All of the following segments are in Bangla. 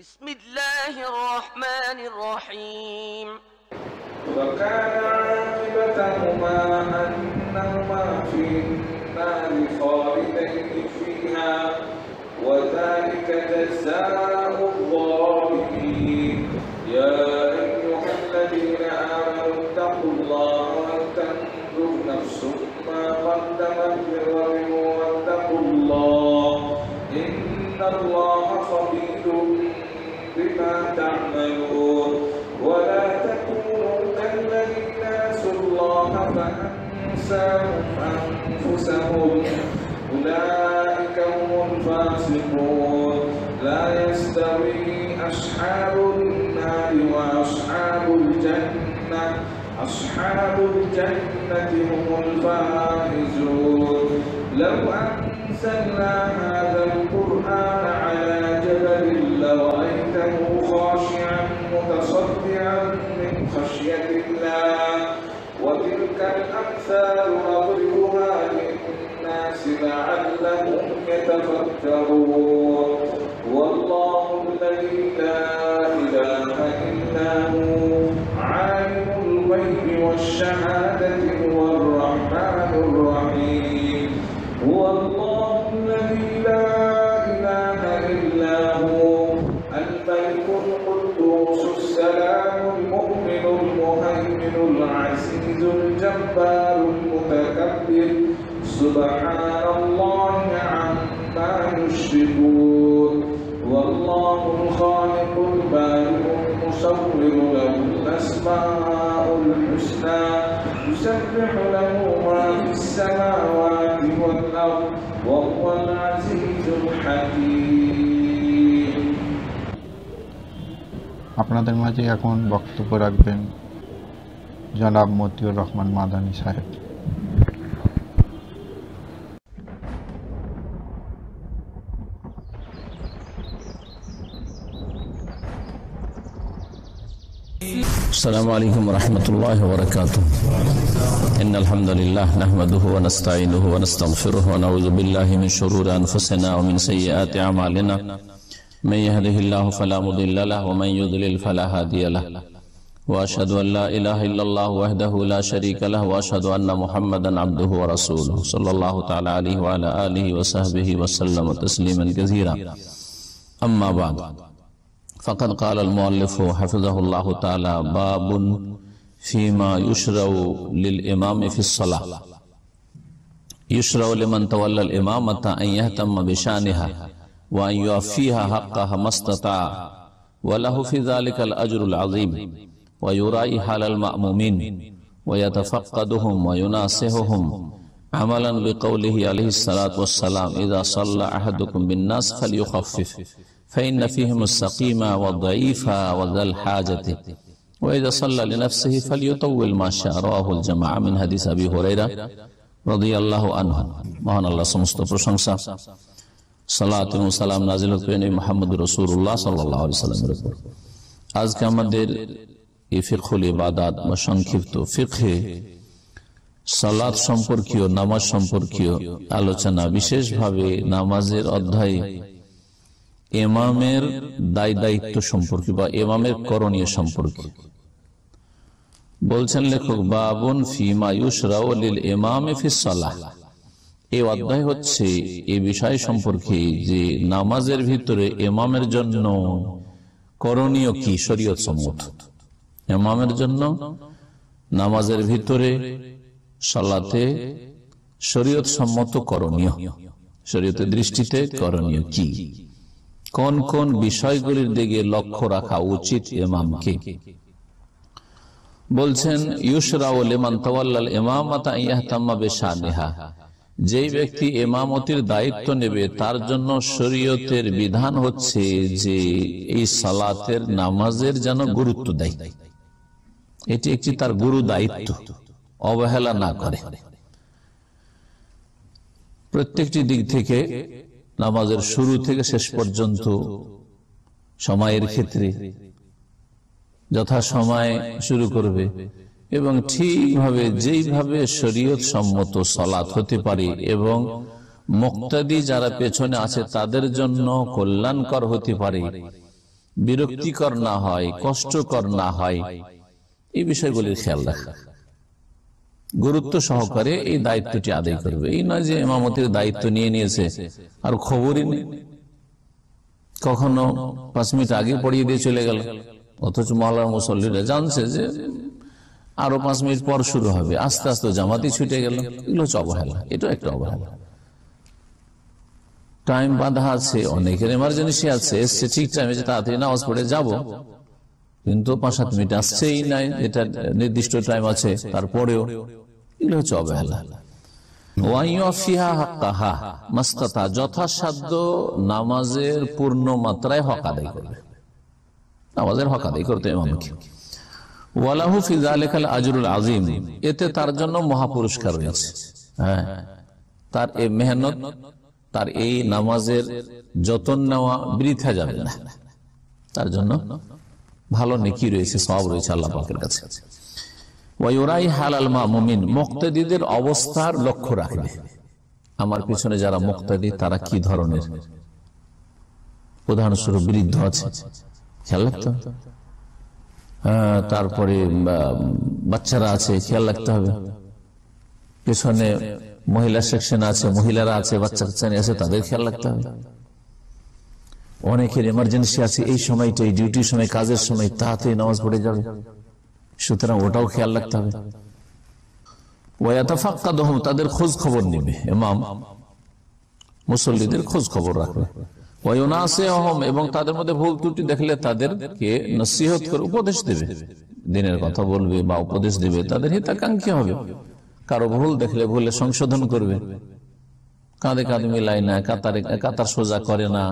بسم الله الرحمن الرحيم وكان عاقبتهما أنهما في النار خالدين فيها وذلك جزاء الظالمين يا أيها الذين آمنوا اتقوا الله ولتنظر نفس ما قدمت لغد واتقوا الله إن الله خبير بما تعملون ولا تكونوا كالذين نسوا الله فأنساهم أنفسهم أولئك هم الفاسقون لا يستوي أصحاب النار وأصحاب الجنة أصحاب الجنة هم الفائزون لو أنزلنا هذا القرآن على جبل لرأيته خاشعا متصدعا من خشية الله وتلك الأمثال نضربها للناس لعلهم يتفكرون والله الذي لا إله إلا هو عالم الغيب والشهادة هو الرحمن الرحيم هو الله الذي لا إله إلا هو الملك القدوس السلام المؤمن المهيمن العزيز الجبار المتكبر سبحان الله عما يشركون والله الخالق البارئ المصور له الأسماء الحسنى يسبح له ما في السماوات والأرض وهو العزيز الحكيم আপনাদের মাঝে এখন বক্তব্য রাখবেন জনাব মতিউর রহমান মাদানী সাহেব। السلام عليكم ورحمة الله وبركاته إن الحمد لله نحمده ونستعينه ونستغفره ونعوذ بالله من شرور أنفسنا ومن سيئات أعمالنا من يهده الله فلا مضل له ومن يضلل فلا هادي له وأشهد أن لا إله إلا الله وحده لا شريك له وأشهد أن محمدا عبده ورسوله صلى الله تعالى عليه وعلى آله وصحبه وسلم تسليما كثيرا أما بعد فقد قال المؤلف حفظه الله تعالى باب فيما يشرع للإمام في الصلاة يشرع لمن تولى الإمامة أن يهتم بشأنها وأن يوفيها حقها ما استطاع وله في ذلك الأجر العظيم ويراعي حال المأمومين ويتفقدهم ويناصحهم عملا بقوله عليه الصلاة والسلام إذا صلى أحدكم بالناس فليخفف فإن فيهم السقيم والضعيف وذا الحاجة وإذا صلى لنفسه فليطول ما شاء رواه الجماعة من حديث أبي هريرة رضي الله عنه মহান আল্লাহ সমস্ত প্রশংসা সালাত ও সালাম নাযিল করেন মুহাম্মদুর রাসূলুল্লাহ সাল্লাল্লাহু আলাইহি ওয়াসাল্লামের উপর। আজকে আমাদের এই ফিকহুল ইবাদাত বা সংক্ষিপ্ত ফিকহে সালাত সম্পর্কীয় নামাজ সম্পর্কীয় আলোচনা, বিশেষভাবে নামাজের অধ্যায়ে ইমামের দায়িত্ব সম্পর্কে বা ইমামের করণীয় সম্পর্কে বলছেন লেখক বাবুন ফিমা ইউশরাউ লিল ইমামি ফিস সালাহ। এই অধ্যায় হচ্ছে এই বিষয় সম্পর্কে যে নামাজের ভিতরে ইমামের জন্য করণীয় কি শরীয়ত সম্মত। ইমামের জন্য নামাজের ভিতরে সালাতে শরীয়ত সম্মত করণীয়, শরীয়তের দৃষ্টিতে করণীয় কি, কোন কোন বিষয়গুলির দিকে লক্ষ্য রাখা উচিত ইমামকে। বলছেন ইউশরাউ লিমান তাওয়াল্লাল ইমামাতা আন ইয়াহতাম্মা বিশানিহা, যেই ব্যক্তি ইমামতির দায়িত্ব নেবে তার জন্য শরীয়তের বিধান হচ্ছে যে এই সালাতের নামাজের যেন গুরুত্ব দেয়। এটি একটি তার গুরু দায়িত্ব, অবহেলা না করে। প্রত্যেকটি দিক থেকে নামাজের শুরু থেকে শেষ পর্যন্ত সময়ের ক্ষেত্রে যথা সময় শুরু করবে এবং ঠিকভাবে যেইভাবে শরীয়ত সম্মত সালাত হতে পারে এবং মুক্তাদি যারা পেছনে আছে তাদের জন্য কল্যাণকর হতে পারে বিরক্তিকর না হয়, কষ্টকর না হয়, এই বিষয়গুলির খেয়াল রাখা, গুরুত্ব সহকারে এই দায়িত্বটি আদায় করবে। এই নয় যে ইমামতির দায়িত্ব নিয়ে নিয়েছে আর খবরই নেই, কখনো 5 মিনিট আগে পড়িয়ে দিয়ে চলে গেল, অথচ মহল্লার মুসল্লিরা জানছে যে আরো 5 মিনিট পর শুরু হবে, আস্তে আস্তে জামাতি ছুটে গেল। এগুলো হচ্ছে অবহেলা, এটা একটা অবহেলা। টাইম বাঁধা আছে, অনেকের এমার্জেন্সি আছে, এসছে ঠিক টাইমে যে তাড়াতাড়ি নামাজ পড়ে যাব, কিন্তু 5-7 মিনিট আসছেই নাই, এটা নির্দিষ্ট টাইম আছে, তারপরেও এগুলো হচ্ছে অবহেলা। যথাসাধ্য নামাজের পূর্ণ মাত্রায় হক আদায় করবে, নামাজের হক আদায় করতে ইমামকে। ওয়ালাহু ফি যালিকাল আজরুল আযীম, এতে তার জন্য মহাপুরস্কার রয়েছে। হ্যাঁ, তার এই মেহনত, তার এই নামাজের যতন নেওয়া বৃথা যাবে না, তার জন্য ভালো নেকি রয়েছে, সওয়াব রয়েছে আল্লাহ পাকের কাছে। ওয়ায়ুরাই হালাল মামুমিন, মুক্তাদিদের অবস্থার লক্ষ্য রাখবে। আমার পিছনে যারা মুক্তাদি তারা কি ধরনের, উদাহরণস্বরূপ বৃদ্ধ আছে, খেয়াল রাখতে হবে। তারপরে বাচ্চারা আছে, খেয়াল রাখতে হবে। পেছনে মহিলা সেকশন আছে, মহিলারা আছে, বাচ্চা কাচ্চা আছে, তাদের খেয়াল রাখতে হবে। অনেকের এমার্জেন্সি আছে, এই সময়টাই ডিউটির সময়, কাজের সময় তাড়াতাড়ি নামাজ পড়ে যাবে, সুতরাং ওটাও খেয়াল রাখতে হবে। ওয়াতাফাক্কাদুহুম, তাদের খোঁজ খবর নেবে, ইমাম মুসল্লিদের খোঁজ খবর রাখবে। ওয়ায়ুনাসিহুম, এবং তাদের মধ্যে ভুল ত্রুটি দেখলে তাদেরকে নসিহত করে উপদেশ দেবে, দিনের কথা বলবে বা উপদেশ দেবে, তাদের হিতাকাঙ্ক্ষী হবে। কারো ভুল দেখলে ভুলে সংশোধন করবে, কাঁধে কাঁধে মিলায় না, কাতার সোজা করে না,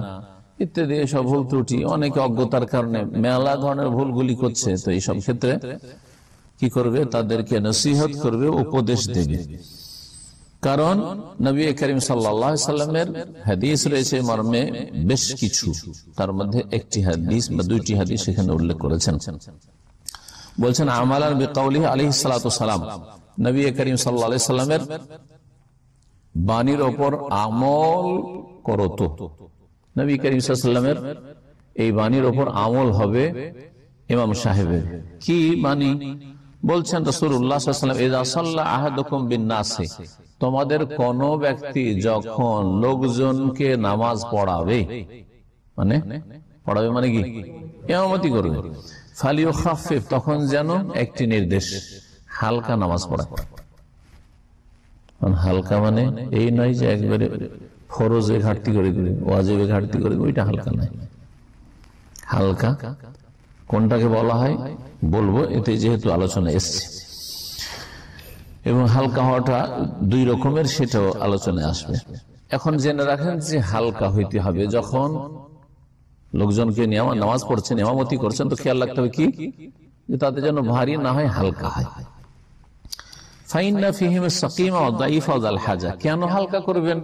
ইত্যাদি এসব ভুল ত্রুটি। অনেকে অজ্ঞতার কারণে মেলা ধরনের ভুলগুলি করছে, তো এইসব ক্ষেত্রে কি করবে, তাদেরকে নসিহত করবে, উপদেশ দেবে। কারণ নবী করিম সাল্লাল্লাহু আলাইহি সাল্লামের হাদিস রয়েছে মর্মে বেশ কিছু, তার মধ্যে একটি হাদিস বা 2টি হাদিস সেখানে উল্লেখ করেছেন। বলছেন আমালান বিকাউলিহি আলাইহিস সালাতু সালাম, নবী করিম সাল্লাল্লাহু আলাইহি সাল্লামের বাণীর ওপর আমল করো। তো নবী করিম সাল্লাল্লাহু আলাইহি সাল্লামের এই বাণীর ওপর আমল হবে ইমাম সাহেবের। কি বাণী? বলছেন রাসূলুল্লাহ সাল্লাল্লাহু আলাইহি ওয়াসাল্লাম, ইযা সাল্লা আহাদুকুম বিন-নাসি, তোমাদের কোন ব্যক্তি যখন লোকজনকে নামাজ পড়াবে, মানে পড়াবে মানে কি, ইমামতি করবে, ফালিয়ুখাফফিফ, তখন যেন একটি নির্দেশ, হালকা নামাজ পড়া। হালকা মানে এই নয় যে একবারে ফরজে ঘাটতি করে দিবে, ওয়াজিবে ঘাটতি করে দিবে, ওইটা হালকা নয়। হালকা কোনটাকে বলা হয় বলবো, এতে যেহেতু আলোচনা এসছে, এবং হালকা হওয়াটা 2 রকমের, সেটাও আলোচনায় আসবে। এখন জেনে রাখেন যে হালকা হইতে হবে যখন লোকজনকে নিয়ে নামাজ পড়ছেন, ইমামতি করছেন, তো খেয়াল রাখতে হবে কি, যে তাদের যেন ভারী না হয়, হালকা হয়। ফাইন্না ফিহিম সাকিমা ওয়া দাঈফা ওয়া যাল হাজা, কেন হালকা করবেন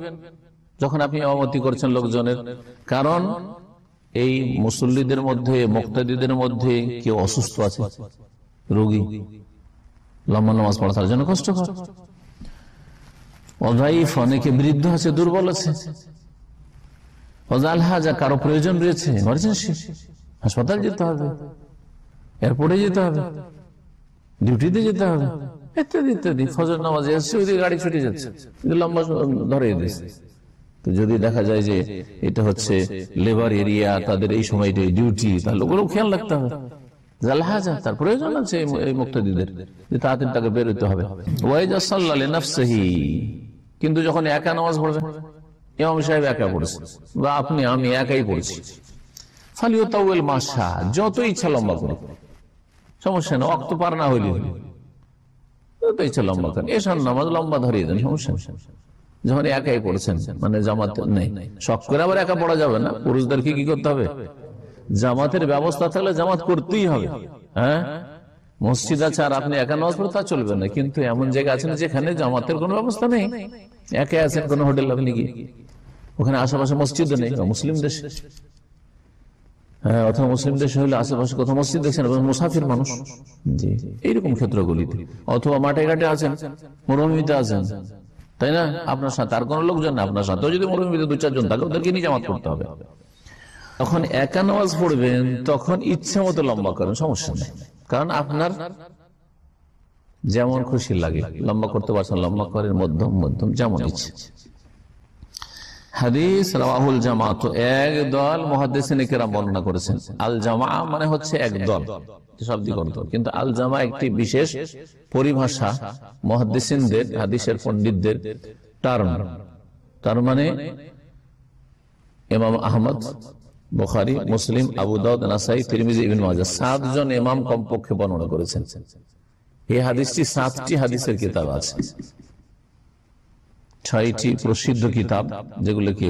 যখন আপনি ইমামতি করছেন লোকজনের? কারণ এই মুসল্লিদের মধ্যে, মুক্তাদিদের মধ্যে কেউ অসুস্থ আছে, রোগী, লম্বা নামাজ পড়া তার জন্য কষ্টকর। অদাইফ, অনেকে বৃদ্ধ আছে, দুর্বল আছে। ওয়াজাল হাজা, কারো প্রয়োজন রয়েছে, এমার্জেন্সি, হাসপাতাল যেতে হবে, এয়ারপোর্টে যেতে হবে, ডিউটিতে যেতে হবে, ইত্যাদি ইত্যাদি। ফজর নামাজে এসছে, ওই গাড়ি ছুটে যাচ্ছে, লম্বা ধরে দিচ্ছে। তো যদি দেখা যায় যে এটা হচ্ছে লেবার এরিয়া, তাদের এই সময়টা ডিউটি, তাহলে ওগুলো খেয়াল রাখতে হবে। জালহাজা, তার প্রয়োজন আছে এই মুক্তাদিদের, যে তাড়াতাড়ি তাকে বেরোতে হবে। ওয়াইজা সাল্লা লিনাফসিহি, কিন্তু যখন একা নামাজ পড়বে, ইমাম সাহেব একা পড়ছে বা আপনি আমি একাই পড়ছি, ফালিয়াতাওয়াল মাশা, যত ইচ্ছা লম্বা করে, সমস্যা না, ওয়াক্ত পার না হইলে যত ইচ্ছা লম্বা করেন, এসব নামাজ লম্বা ধরিয়ে দেন, সমস্যা নেই। যখন একাই পড়ছেন, মানে জামাত নেই, শখ করে আবার একা পড়া যাবে না। পুরুষদেরকে কি করতে হবে? জামাতের ব্যবস্থা থাকলে জামাত করতেই হবে। হ্যাঁ, মসজিদ আছে আর আপনি একা নামাজ পড়ে, তা চলবে না। কিন্তু এমন জায়গা আছেন যেখানে জামাতের কোনো ব্যবস্থা নেই, একা আছেন কোনো হোটেল, আপনি কি ওখানে আশেপাশে মসজিদ নেই, মুসলিম দেশ, হ্যাঁ, অথবা মুসলিম দেশ হলে আশেপাশে কোথাও মসজিদ দেখছেন, মুসাফির মানুষ, জি, এইরকম ক্ষেত্রগুলিতে, অথবা মাঠে ঘাটে আছেন, মরুভূমিতে আছেন, তাই না, আপনার সাথে আর কোন লোকজন না, আপনার সাথেও যদি মরুভূমিতে 2-4 জন থাকে, ওদেরকে নিয়ে জামাত করতে হবে। যখন একা নামাজ পড়বেন তখন ইচ্ছা মতো লম্বা করেন, সমস্যা নেই, কারণ আপনার যেমন খুশি লাগে লম্বা করতে পারছেন লম্বা করেন, মধ্যম মধ্যম যেমন ইচ্ছে। হাদিস রাওয়াহুল জামাত, এক দল মুহাদ্দিসিনে কেরাম বর্ণনা করেছেন। আল জামা মানে হচ্ছে এক দল, শাব্দিক অর্থ, কিন্তু আল জামা একটি বিশেষ পরিভাষা মুহাদ্দিসিনদের, হাদিসের পণ্ডিতদের টার্ম। তার মানে ইমাম আহমদ, বুখারী, মুসলিম, আবু দাউদ, নাসাই, তিরমিজি, ইবনে মাজাহ 7 জন ইমাম কমপক্ষে বর্ণনা করেছেন। এই হাদিসটি 7টি হাদিসের কিতাব আছে, 6টি প্রসিদ্ধ কিতাব, যেগুলোকে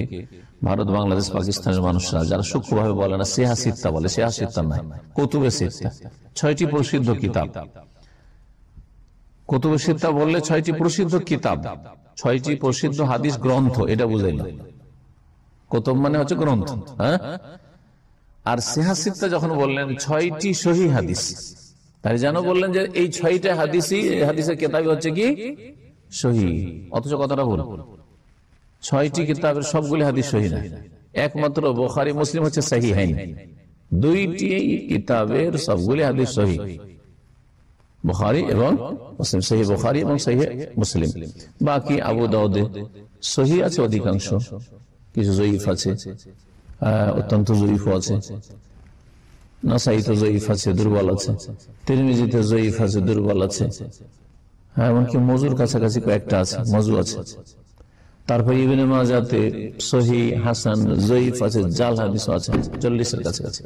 ভারত, বাংলাদেশ, পাকিস্তানের মানুষরা যারা সূক্ষ্মভাবে বলে না সিহা সিত্তা বলে, সিহা সিত্তা নাই, কুতুবে সিত্তা, 6টি প্রসিদ্ধ কিতাব। কুতুবে সিত্তা বললে 6টি প্রসিদ্ধ কিতাব, 6টি প্রসিদ্ধ হাদিস গ্রন্থ, এটা বুঝাইল। কুতুব মানে হচ্ছে গ্রন্থ, হ্যাঁ। আর সিহা সিত্তা যখন বললেন 6টি সহিহ হাদিস, তাই যেন বললেন যে এই 6টা হাদিসই, হাদিসের কিতাব হচ্ছে কি সহিহ, অথচ কথাটা ভুল। 6টি কিতাবের সবগুলি হাদিস সহিহ না, একমাত্র বুখারী, মুসলিম হচ্ছে সহিহাইন। 2টি কিতাবের সবগুলি হাদিস সহিহ, বুখারী এবং মুসলিম, সহিহ বুখারী এবং সহিহ মুসলিম। বাকি আবু দাউদে সহিহ আছে অধিকাংশ, কিছু জয়ীফ আছে, অত্যন্ত জয়ীফ আছে, নাসাইতে জয়ীফ আছে, দুর্বল আছে, তিরমিজিতে জয়ীফ আছে, দুর্বল আছে, এমনকি মজুর কাছাকাছি কয়েকটা আছে, মজু আছে। তারপর ইবনে মাজাতে সহিহ, হাসান, জয়ীফ আছে, জাল হাদিস আছে 40-এর কাছাকাছি।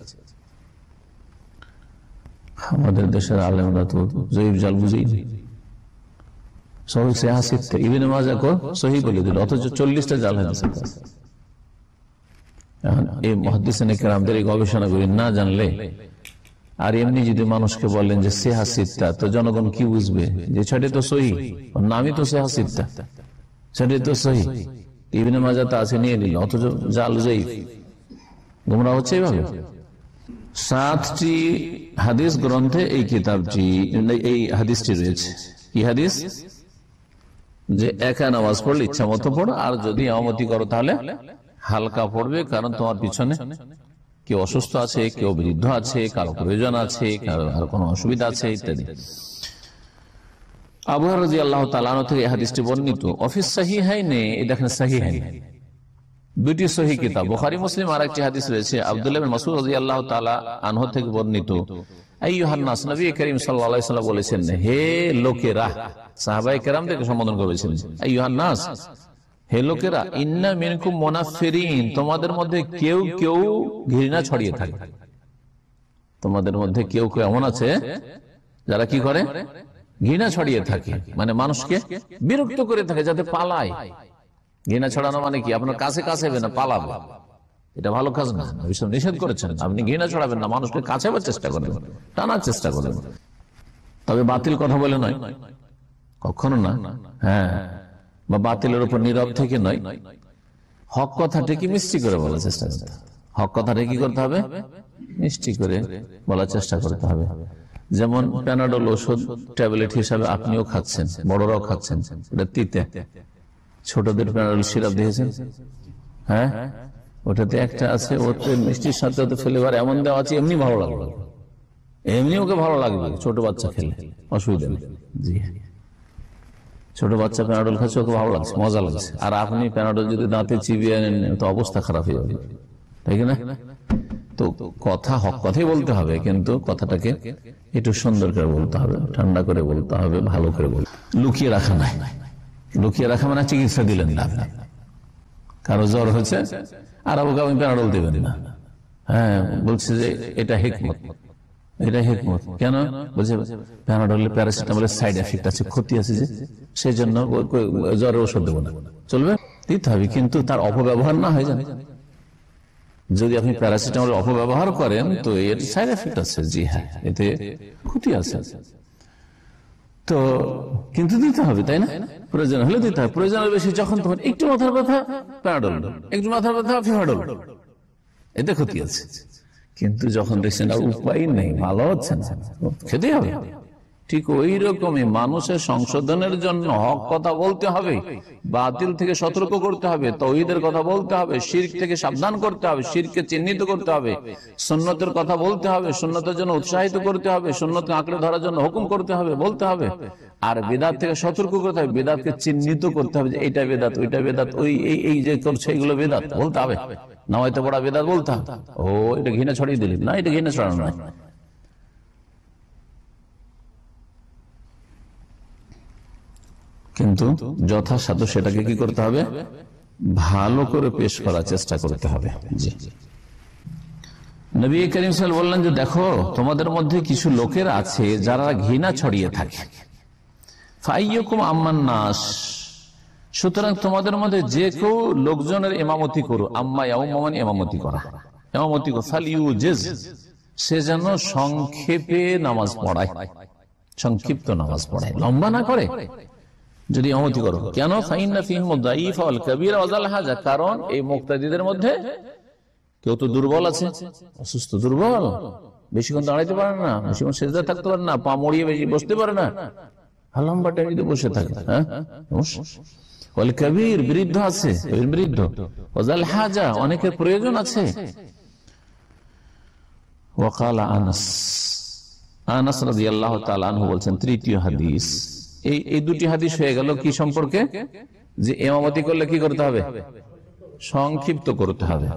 আমাদের দেশের আলেমরা তো জয়ীফ জাল বুঝেই নেই, সহিহ সে হাসিতে ইবনে মাজাকে সহিহ বলে দিল, অথচ 40টা জাল হাদিস আছে। এই মুহাদ্দিসিনে কেরামদের এই গবেষণাগুলি না জানলে, আর এমনি যদি মানুষকে বলেন যে সিহা সিত্তা, তো জনগণ কি বুঝবে যে 6টি তো সহিহ, নামই তো সিহা সিত্তা, 6টি তো সহিহ, ইবনে মাজাতে আছে নিয়ে নিল, অথচ জাল জয়ীফ। গোমরাহ হচ্ছে এইভাবে। 7টি হাদিস গ্রন্থে এই কিতাবটি, এই হাদিসটি রয়েছে। কি হাদিস? যে একা নামাজ পড়লে ইচ্ছা মতো পড়ো, আর যদি ইমামতি করো তাহলে হালকা পড়বে, কারণ তোমার পিছনে কেউ অসুস্থ আছে, কেউ বৃদ্ধ আছে, কারো প্রয়োজন আছে, কারো আর কোনো অসুবিধা আছে ইত্যাদি। আবু হুরায়রা রাদিয়াল্লাহু তাআলা আনহু থেকে এই হাদিসটি বর্ণিত। অফিস সাহিহাইনে, এই দেখেন সাহিহাইন, 2টি সহিহ কিতাব, বুখারী, মুসলিম। আর একটি হাদিস রয়েছে আব্দুল্লাহ ইবনে মাসউদ রাদিয়াল্লাহু তাআলা আনহু থেকে বর্ণিত। আইয়ুহান নাস, নবী করিম সাল্লাল্লাহু আলাইহি ওয়াসাল্লাম বলেছেন, হে লোকেরা, সাহাবায়ে কেরামদেরকে সম্বোধন করেছেন, আইয়ুহান নাস, হে লোকেরা, ইন্না মিনকুম মুনাফিরিন, তোমাদের মধ্যে কেউ কেউ ঘৃণা ছড়িয়ে থাকে। তোমাদের মধ্যে কেউ কেউ এমন আছে যারা কি করে? ঘৃণা ছড়িয়ে থাকে, মানে মানুষকে বিরক্ত করে থাকে যাতে পালায়। ঘৃণা ছড়ানো মানে কি? আপনার কাছে কাছে হবে না, পালাবে, এটা ভালো কাজ না, নিষেধ করেছেন। আপনি ঘৃণা ছড়াবেন না, মানুষকে কাছে আবার চেষ্টা করবেন, টানার চেষ্টা করবেন, তবে বাতিল কথা বলে নয়, কখনো না। হ্যাঁ, বা বাতিলের উপর নীরব থেকে নয়, হক কথাটা কি মিষ্টি করে বলার চেষ্টা করতে হবে। হক কথাটা কি করতে হবে? মিষ্টি করে বলার চেষ্টা করতে হবে। যেমন প্যানাডল ওষুধ ট্যাবলেট হিসাবে আপনিও খাচ্ছেন, বড়রাও খাচ্ছেন, এটা তিতে। ছোটদের প্যানাডল সিরাপ দিয়েছেন, হ্যাঁ, ওটাতে একটা আছে, ওতে মিষ্টির সাথে ওতে ফ্লেভার এমন দেওয়া আছে, এমনি ভালো লাগবে, এমনি ওকে ভালো লাগবে, ছোট বাচ্চা খেলে অসুবিধা নেই। জি, ছোট বাচ্চা প্যানাডল খাচ্ছে, ওকে ভালো লাগছে, মজা লাগছে। আর আপনি প্যানাডল যদি দাঁতে চিবিয়ে নেন তো অবস্থা খারাপ হয়ে যাবে, তাই না? তো কথা হক কথাই বলতে হবে, কিন্তু কথাটাকে একটু সুন্দর করে বলতে হবে, ঠান্ডা করে বলতে হবে, ভালো করে বলতে, লুকিয়ে রাখা নাই। লুকিয়ে রাখা মানে চিকিৎসা দিলেন না, কারো জ্বর হচ্ছে আর ওকে আপনি প্যানাডল দেবেন না। হ্যাঁ, বলছে যে এটা হিকমত, এটা হিকমত। কেন বলছে? প্যানাডলের প্যারাসিটামলের সাইড এফেক্ট আছে, ক্ষতি আছে, যে সেই জন্য জ্বরের ওষুধ দেবো না। চলবে, দিতে হবে, কিন্তু তার অপব্যবহার না হয়ে যায়। যদি আপনি প্যারাসিটামলের অপব্যবহার করেন তো এর সাইড এফেক্ট আছে, জি হ্যাঁ, এতে ক্ষতি আছে। তো কিন্তু দিতে হবে, তাই না? প্রয়োজন হলে দিতে হবে, প্রয়োজনের বেশি যখন তখন একটু মাথার ব্যথা প্যানাডল, একটু মাথার ব্যথা ফিমাডল, এতে ক্ষতি আছে। কিন্তু যখন দেখছেন আর উপায় নেই, ভালো হচ্ছে না, খেতে হবে, ঠিক ওই রকমই মানুষের সংশোধনের জন্য হক কথা বলতে হবে, বাতিল থেকে সতর্ক করতে হবে, তাওহীদের কথা বলতে হবে, শিরক থেকে সাবধান করতে হবে, শিরককে চিহ্নিত করতে হবে, সুন্নতের কথা বলতে হবে, সুন্নতের জন্য উৎসাহিত করতে হবে, সুন্নতকে আঁকড়ে ধরার জন্য হুকুম করতে হবে, বলতে হবে। আর বিদআত থেকে সতর্ক করতে হবে, বিদআতকে চিহ্নিত করতে হবে যে এইটা বিদআত, ওইটা বিদআত, এই যে করছে এগুলো বিদআত বলতে হবে। নামাইতে পড়া বিদআত বলতে হবে। ও এটা ঘৃণা ছড়িয়ে দিলি না, এটা ঘৃণা ছড়ানো নয়। কিন্তু যথাসাধ্য সেটাকে কি করতে হবে, ভালো করে পেশ করার চেষ্টা করতে হবে। জি, নবী করিম সাল্লাল্লাহু আলাইহি ওয়াসাল্লাম বললেন যে দেখো তোমাদের মধ্যে কিছু লোকের আছে যারা ঘৃণা ছড়িয়ে থাকে। ফাইয়ুকুম আম্মান নাস, সুতরাং তোমাদের মধ্যে যে কেউ লোকজনের ইমামতি করো, আম্মা ইয়াউমান ইমামতি করা, ইমামতি করো, ফালিউজিজ, সে যেন সংক্ষেপে নামাজ পড়ায়, সংক্ষিপ্ত নামাজ পড়ায়, লম্বা না করে যদি ইমামতি করো। কেন? ফাইন্না ফীহিম আদ-দাঈফ ওয়াল কাবীর ওয়া যাল হাজা, কারণ এই মুক্তাদিদের মধ্যে কেউ তো দুর্বল আছে, অসুস্থ দুর্বল, বেশিক্ষণ দাঁড়াইতে পারে না, বেশিক্ষণ সিজদায় থাকতে পারে না, পা মড়িয়ে বেশি বসতে পারে না, লম্বা টাইম যদি বসে থাকে। হ্যাঁ, ওয়াল কাবীর, বৃদ্ধ আছে, বৃদ্ধ, ওয়া যাল হাজা, অনেকের প্রয়োজন আছে। ওয়া ক্বালা আনাস রাদিয়াল্লাহু তাআলা আনহু বলছেন, তৃতীয় হাদিস, এই দুটি হাদিস হয়ে গেল কি সম্পর্কে, যে ইমামতি করলে কি করতে হবে, সংক্ষিপ্ত করতে হবে।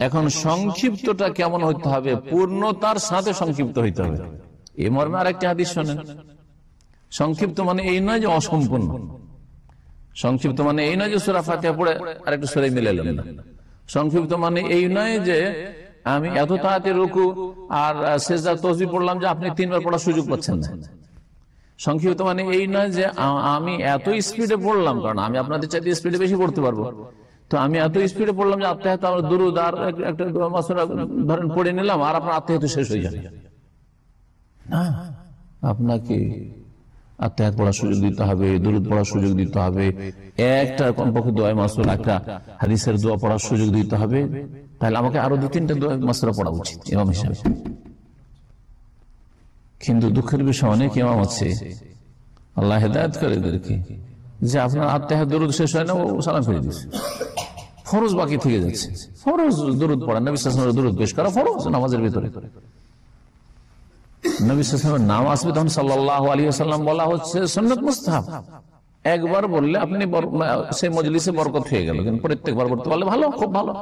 এখন সংক্ষিপ্তটা কেমন হইতে হবে, পূর্ণতার সাথে সংক্ষিপ্ত হইতে হবে। এই মর্মে আরেকটি হাদিস শোনেন। সংক্ষিপ্ত মানে এই নয় যে অসম্পূর্ণ, সংক্ষিপ্ত মানে এই নয় যে সূরা ফাতিহা পড়ে আরেকটু সূরা মিলালাম না, সংক্ষিপ্ত মানে এই নয় যে আমি এত তাড়াতাড়ি রুকু আর সিজদা তাসবিহ পড়লাম যে আপনি 3 বার পড়ার সুযোগ পাচ্ছেন না। সংক্ষিপ্ত মানে এই নয় যে আমি এত স্পিডে পড়লাম, কারণ আমি আপনাদের চাইতে স্পিডে বেশি পড়তে পারবো, তো আমি এত স্পিডে পড়লাম যে আত্মাহিয়াত আমার দুরুদ আর একটা মাসুরা ধরেন পড়ে নিলাম আর আপনার আত্মাহিয়াত শেষ হয়ে যাবে না। আপনাকে আত্মাহিয়াত পড়ার সুযোগ দিতে হবে, দুরুদ পড়ার সুযোগ দিতে হবে, একটা কমপক্ষে দোয়া মাসুরা, একটা হাদিসের দোয়া পড়ার সুযোগ দিতে হবে। তাহলে আমাকে আরো 2-3টা দোয়া মাসুরা পড়া উচিত ইমাম হিসাবে। কিন্তু দুঃখের বিষয় অনেক ইমাম আছে, আল্লাহ হেদায়েত করে এদেরকে, যে আপনার আত্মাহিয়াত দুরুদ শেষ হয় না, ও সালাম ফিরে দিচ্ছে, ফরজ বাকি থেকে যাচ্ছে। ফরজ দুরুদ পড়া, নবী সাল্লাল্লাহু আলাইহি ওয়াসাল্লামের দুরুদ পেশ করা ফরজ নামাজের ভিতরে। নবী সাল্লাল্লাহু আলাইহি ওয়াসাল্লামের নাম আসবে তখন সাল্লাল্লাহু আলাইহি ওয়াসাল্লাম বলা হচ্ছে সুন্নাত মুস্তাহাব। একবার বললে আপনি সেই মজলিসে বরকত হয়ে গেল, কিন্তু প্রত্যেকবার বলতে পারলে ভালো, খুব ভালো।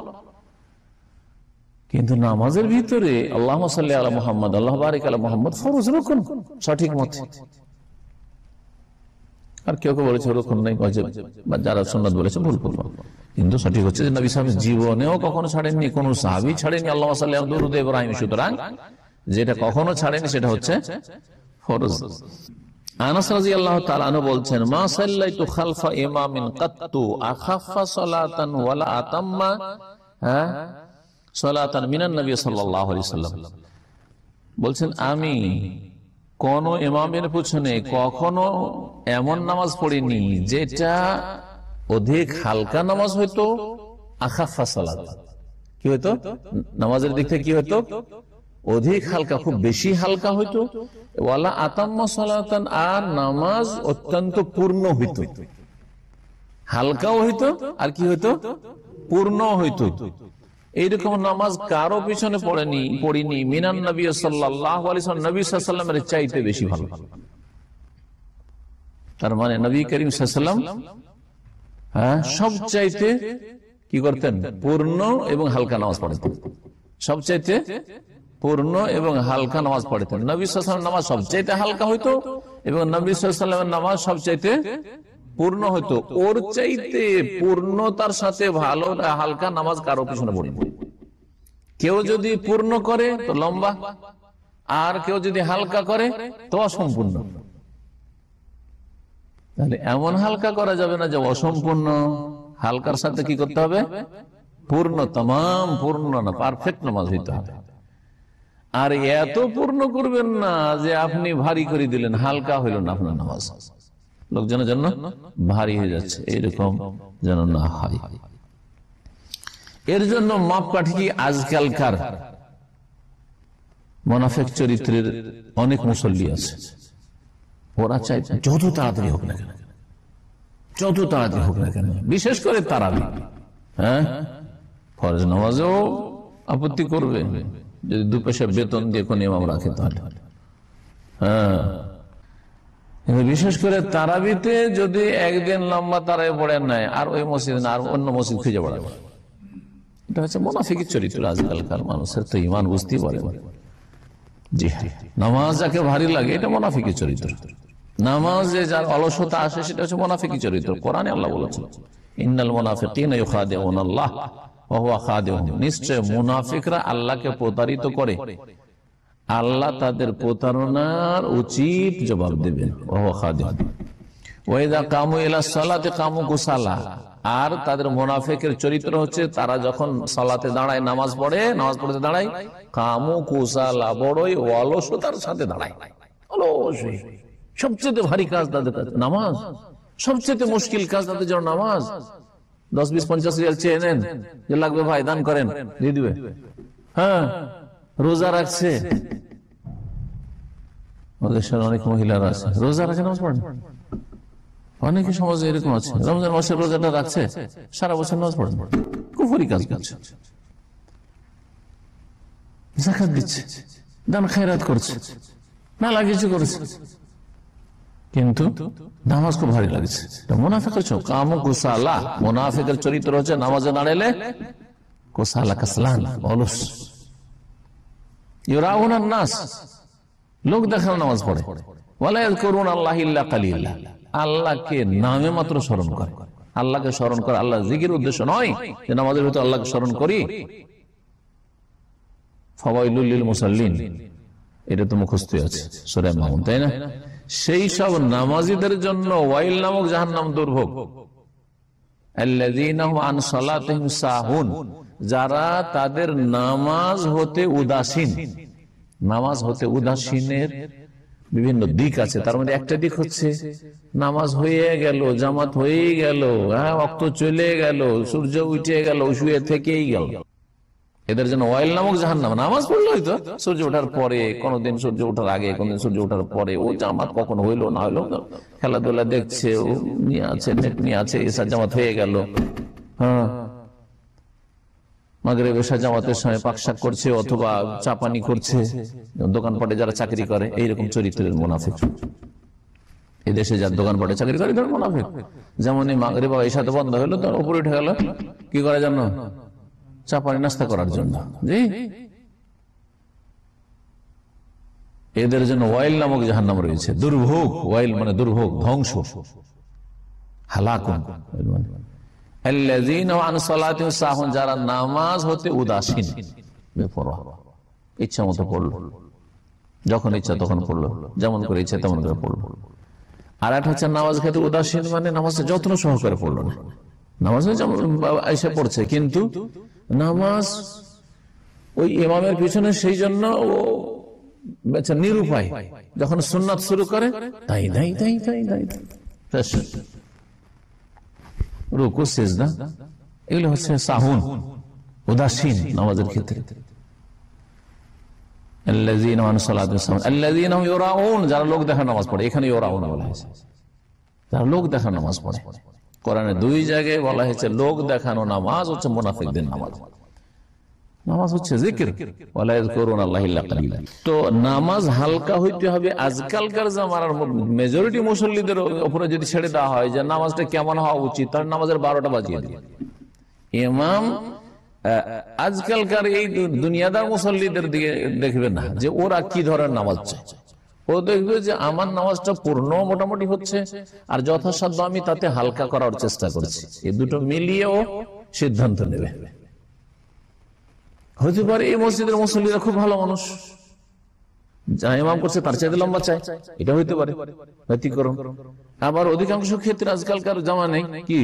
কিন্তু নামাজের ভিতরে আল্লাহুম্মা সাল্লি আলা মুহাম্মদ, আল্লাহু বারিক আলা মুহাম্মদ ফরজ, রুকুন সঠিক মতে। আর কেউ কেউ বলেছে রুকুন নাই, ওয়াজিব, বা যারা সুন্নাত বলেছে ভুল করল। কিন্তু সঠিক হচ্ছে যে নবী সাহেব জীবনেও কখনো ছাড়েননি, কোন সাহাবী ছাড়েননি আল্লাহুম্মা সাল্লি আলা দুরুদ ইব্রাহিম। সুতরাং যেটা কখনো ছাড়েনি সেটা হচ্ছে ফরজ। আনাস রাদিয়াল্লাহু তাআলা আনহু বলছেন, মা সাল্লাইতু খালফা ইমামিন কাত্তু আখাফফা সালাতান ওয়ালা আতাম্মা সালাতান মিনান নবী সাল্লাল্লাহু আলাইহি ওয়াসাল্লাম। বলছেন আমি কোন ইমামের পিছনে কখনো এমন নামাজ পড়িনি যেটা অধিক হালকা নামাজ হইতো, আখাফফা সালাত, কি হইতো নামাজের দিক থেকে, কি হইতো অধিক হালকা, খুব বেশি হালকা হইতো, ওয়ালা আতাম্মা সালাতান, আর নামাজ অত্যন্ত পূর্ণ হইতো, হালকাও হইতো আর কি হইতো পূর্ণ হইতো। এইরকম নামাজ কারো পিছনে পড়িনি মিনান নবী সাল্লাল্লাহু আলাইহি ওয়াসাল্লাম, নবী সাল্লাল্লাহু আলাইহি ওয়াসাল্লামের চাইতে বেশি ভালো। তার মানে নবী করিম সাল্লাল্লাহু আলাইহি ওয়াসাল্লাম সব চাইতে কি করতেন, পূর্ণ এবং হালকা নামাজ পড়তেন, সবচাইতে পূর্ণ এবং হালকা নামাজ পড়তেন। নবী সাল্লাল্লাহু আলাইহি ওয়াসাল্লামের নামাজ সবচাইতে হালকা হইতো এবং নবী সাল্লাল্লাহু আলাইহি ওয়াসাল্লামের নামাজ সবচাইতে পূর্ণ হইতো। ওর চাইতে পূর্ণতার সাথে ভালো হালকা নামাজ কারো পিছনে পড়েনি। কেউ যদি পূর্ণ করে তো লম্বা, আর কেউ যদি হালকা করে তো অসম্পূর্ণ। তাহলে এমন হালকা করা যাবে না যে অসম্পূর্ণ, হালকার সাথে কি করতে হবে, পূর্ণ, तमाम পূর্ণ না, পারফেক্ট নামাজ হইতে হবে। আর এত পূর্ণ করবেন না যে আপনি ভারী করে দিলেন, হালকা হইল না আপনার নামাজ, লোকজনের জন্য ভারী হয়ে যাচ্ছে, এরকম যেন না হয়। এর জন্য মাপকাঠি কি, আজকালকার মুনাফিক চরিত্রের অনেক মুসল্লি আছে, ওরা চাই যত তাড়াতাড়ি হোক না কেন, যত তাড়াতাড়ি হোক না কেন, বিশেষ করে তারাবি। হ্যাঁ, ফরজ নামাজেও আপত্তি করবে যদি 2 পয়সা বেতন দিয়ে কোন ইমাম রাখে তাহলে। হ্যাঁ, বিশেষ করে তারাবিতে যদি একদিন লম্বা তারাই পড়ে নেয় আর ওই মসজিদ না আর অন্য মসজিদ খুঁজে পড়াবে, এটা হচ্ছে মুনাফিকের চরিত্র। আজকালকার মানুষের তো ইমান বুঝতেই পারে না। জি হ্যাঁ, নামাজ যাকে ভারী লাগে এটা মুনাফিকের চরিত্র। নামাজে যার অলসতা আসে সেটা হচ্ছে মুনাফিকের চরিত্র। কোরআনে আল্লাহ বলেছেন, ইন্নাল মুনাফিকিনা ইউখাদিউনাল্লাহ ওয়া হুয়া খাদিউহুম, নিশ্চয় মুনাফিকরা আল্লাহকে প্রতারিত করে, আল্লাহ তাদের প্রতারণার উচিত জবাব দেবেন। ওয়া হুয়া খাদিউহুম ওয়া ইযা কামু ইলা সালাতি কামু কুসালা, আর তাদের মুনাফিকের চরিত্র হচ্ছে তারা যখন সালাতে দাঁড়ায়, নামাজ পড়তে দাঁড়ায়, কামু কুসালা, বড়ই অলসতার সাথে দাঁড়ায়। অলস, সবচেয়ে ভারী কাজ তাদের কাছে নামাজ, সবচেয়ে মুশকিল কাজ তাদের জন্য নামাজ। 10, 20, 50 রিয়াল চেয়ে নেন, যে লাগবে ভাই দান করেন, দিয়ে দিবে। হ্যাঁ, রোজা রাখছে, দেশের অনেক মহিলারা আছে রোজা রাখে, নামাজ পড়েন। অনেকে সমাজে এরকম আছে, রমজান মাসের রোজাটা রাখছে, সারা বছর নামাজ পড়েন, কুফরি কাজ করছে, যাকাত দিচ্ছে, দান খায়রাত করছে, মেলা কিছু করেছে, কিন্তু নামাজ খুব ভারী লাগছে। মুনাফিকের কামু কুসালা, মুনাফিকের চরিত্র হচ্ছে নামাজে দাঁড়ালে কুসালা কাসলান, অলস। ইউরাউনান নাস, লোক দেখানো নামাজ পড়ে, ওয়ালা ইয়াযকুরুনা আল্লাহ ইল্লা কালিলা, আল্লাহকে নামে মাত্র স্মরণ করে। আল্লাহকে স্মরণ করে, আল্লাহ জিকির উদ্দেশ্য নয় যে নামাজের ভিতরে আল্লাহকে স্মরণ করি। ফাওয়াইলুল লিল মুসাল্লিন, এটা তো মুখস্থ আছে সূরা মাউন, তাই না? সেই সব নামাজীদের জন্য ওয়াইল নামক জাহান্নাম দুর্ভোগ। আল্লাযীনা হুম আন সালাতিহিম সাহুন, যারা তাদের নামাজ হতে উদাসীন। নামাজ হতে উদাসীনের বিভিন্ন দিক আছে, তার মধ্যে একটা দিক হচ্ছে নামাজ হয়ে গেল, জামাত হয়ে গেল, হ্যাঁ, ওয়াক্ত চলে গেল, সূর্য উঠে গেল, শুয়ে থেকেই গেল, এদের জন্য ওয়াইল নামক জাহান্নাম। নামাজ পড়লো হয়তো সূর্য ওঠার পরে, কোনদিন সূর্য ওঠার আগে, কোনদিন সূর্য ওঠার পরে, ও জামাত কখন হইলো না হইলো, খেলাধুলা দেখছে, ও নিয়ে আছে, নেট নিয়ে আছে, এসা জামাত হয়ে গেল। হ্যাঁ, মাগরিব এশা জামাতের সময় পাকশাক করছে অথবা চাপানি করছে, দোকানপাটে যারা চাকরি করে, এইরকম চরিত্রের মুনাফিক। এদেশে যার দোকানপাটে চাকরি করে তার মুনাফিক। যেমন মাগরিব এশাতে বন্ধ হলো, তার উপরে উঠে গেল কি করার জন্য? চাপানি নাস্তা করার জন্য। জি, এদের জন্য ওয়াইল নামক জাহান্নাম রয়েছে, দুর্ভোগ। ওয়াইল মানে দুর্ভোগ, ধ্বংস, হালাকুন। আল্লাযীনা আন সালাতিহিম সাহুন, যারা নামাজ হতে উদাসীন, বেপরোয়া, ইচ্ছা মতো পড়লো, যখন ইচ্ছা তখন পড়লো, যেমন করে ইচ্ছা তেমন করে পড়লো। আর একটা হচ্ছে নামাজ খেতে উদাসীন, মানে নামাজের যত্ন সহকারে পড়লো না। নামাজ যেমন এসে পড়ছে, কিন্তু নামাজ ওই ইমামের পিছনে সেই জন্য ও নিরুপায়, যখন সুন্নাত শুরু করে তাই নাই তাই তাই তাই, রুকু সিজদা, এগুলো হচ্ছে সাহুন, উদাসীন নামাজের ক্ষেত্রে। আল্লাযীনা আন সালাতিহিম সাহুন আল্লাযীনা হুম ইউরাউন, যারা লোক দেখা নামাজ পড়ে। এখানে ইউরাউন বলা হয়েছে, যারা লোক দেখা নামাজ পড়ে। কোরআনে 2 জায়গায় বলা হয়েছে লোক দেখানো নামাজ হচ্ছে মুনাফিকদের নামাজ। নামাজ হচ্ছে জিকির, ওয়ালা ইয়াযকুরুনা আল্লাহ ইল্লা কালিলা। তো নামাজ হালকা হইতে হবে। আজকালকার জামানার মেজরিটি মুসল্লিদের উপরে যদি ছেড়ে দেওয়া হয় যে নামাজটা কেমন হওয়া উচিত, তার নামাজের 12টা বাজিয়ে দিবে ইমাম। আজকালকার এই দুনিয়াদার মুসল্লিদের দিকে দেখবে না যে ওরা কি ধরনের নামাজ চায়, ও দেখবে যে আমার নামাজটা পূর্ণ মোটামুটি হচ্ছে, আর যথাসাধ্য আমি তাতে হালকা করার চেষ্টা করছি। এই দুটো মিলিয়েও সিদ্ধান্ত নেবে। হতে পারে এই মসজিদের মুসল্লিরা খুব ভালো মানুষ, যা ইমাম করছে তার চাইতে লম্বা চাই, এটা হইতে পারে ব্যতিক্রম। আবার অধিকাংশ ক্ষেত্রে আজকালকার জামানায় কি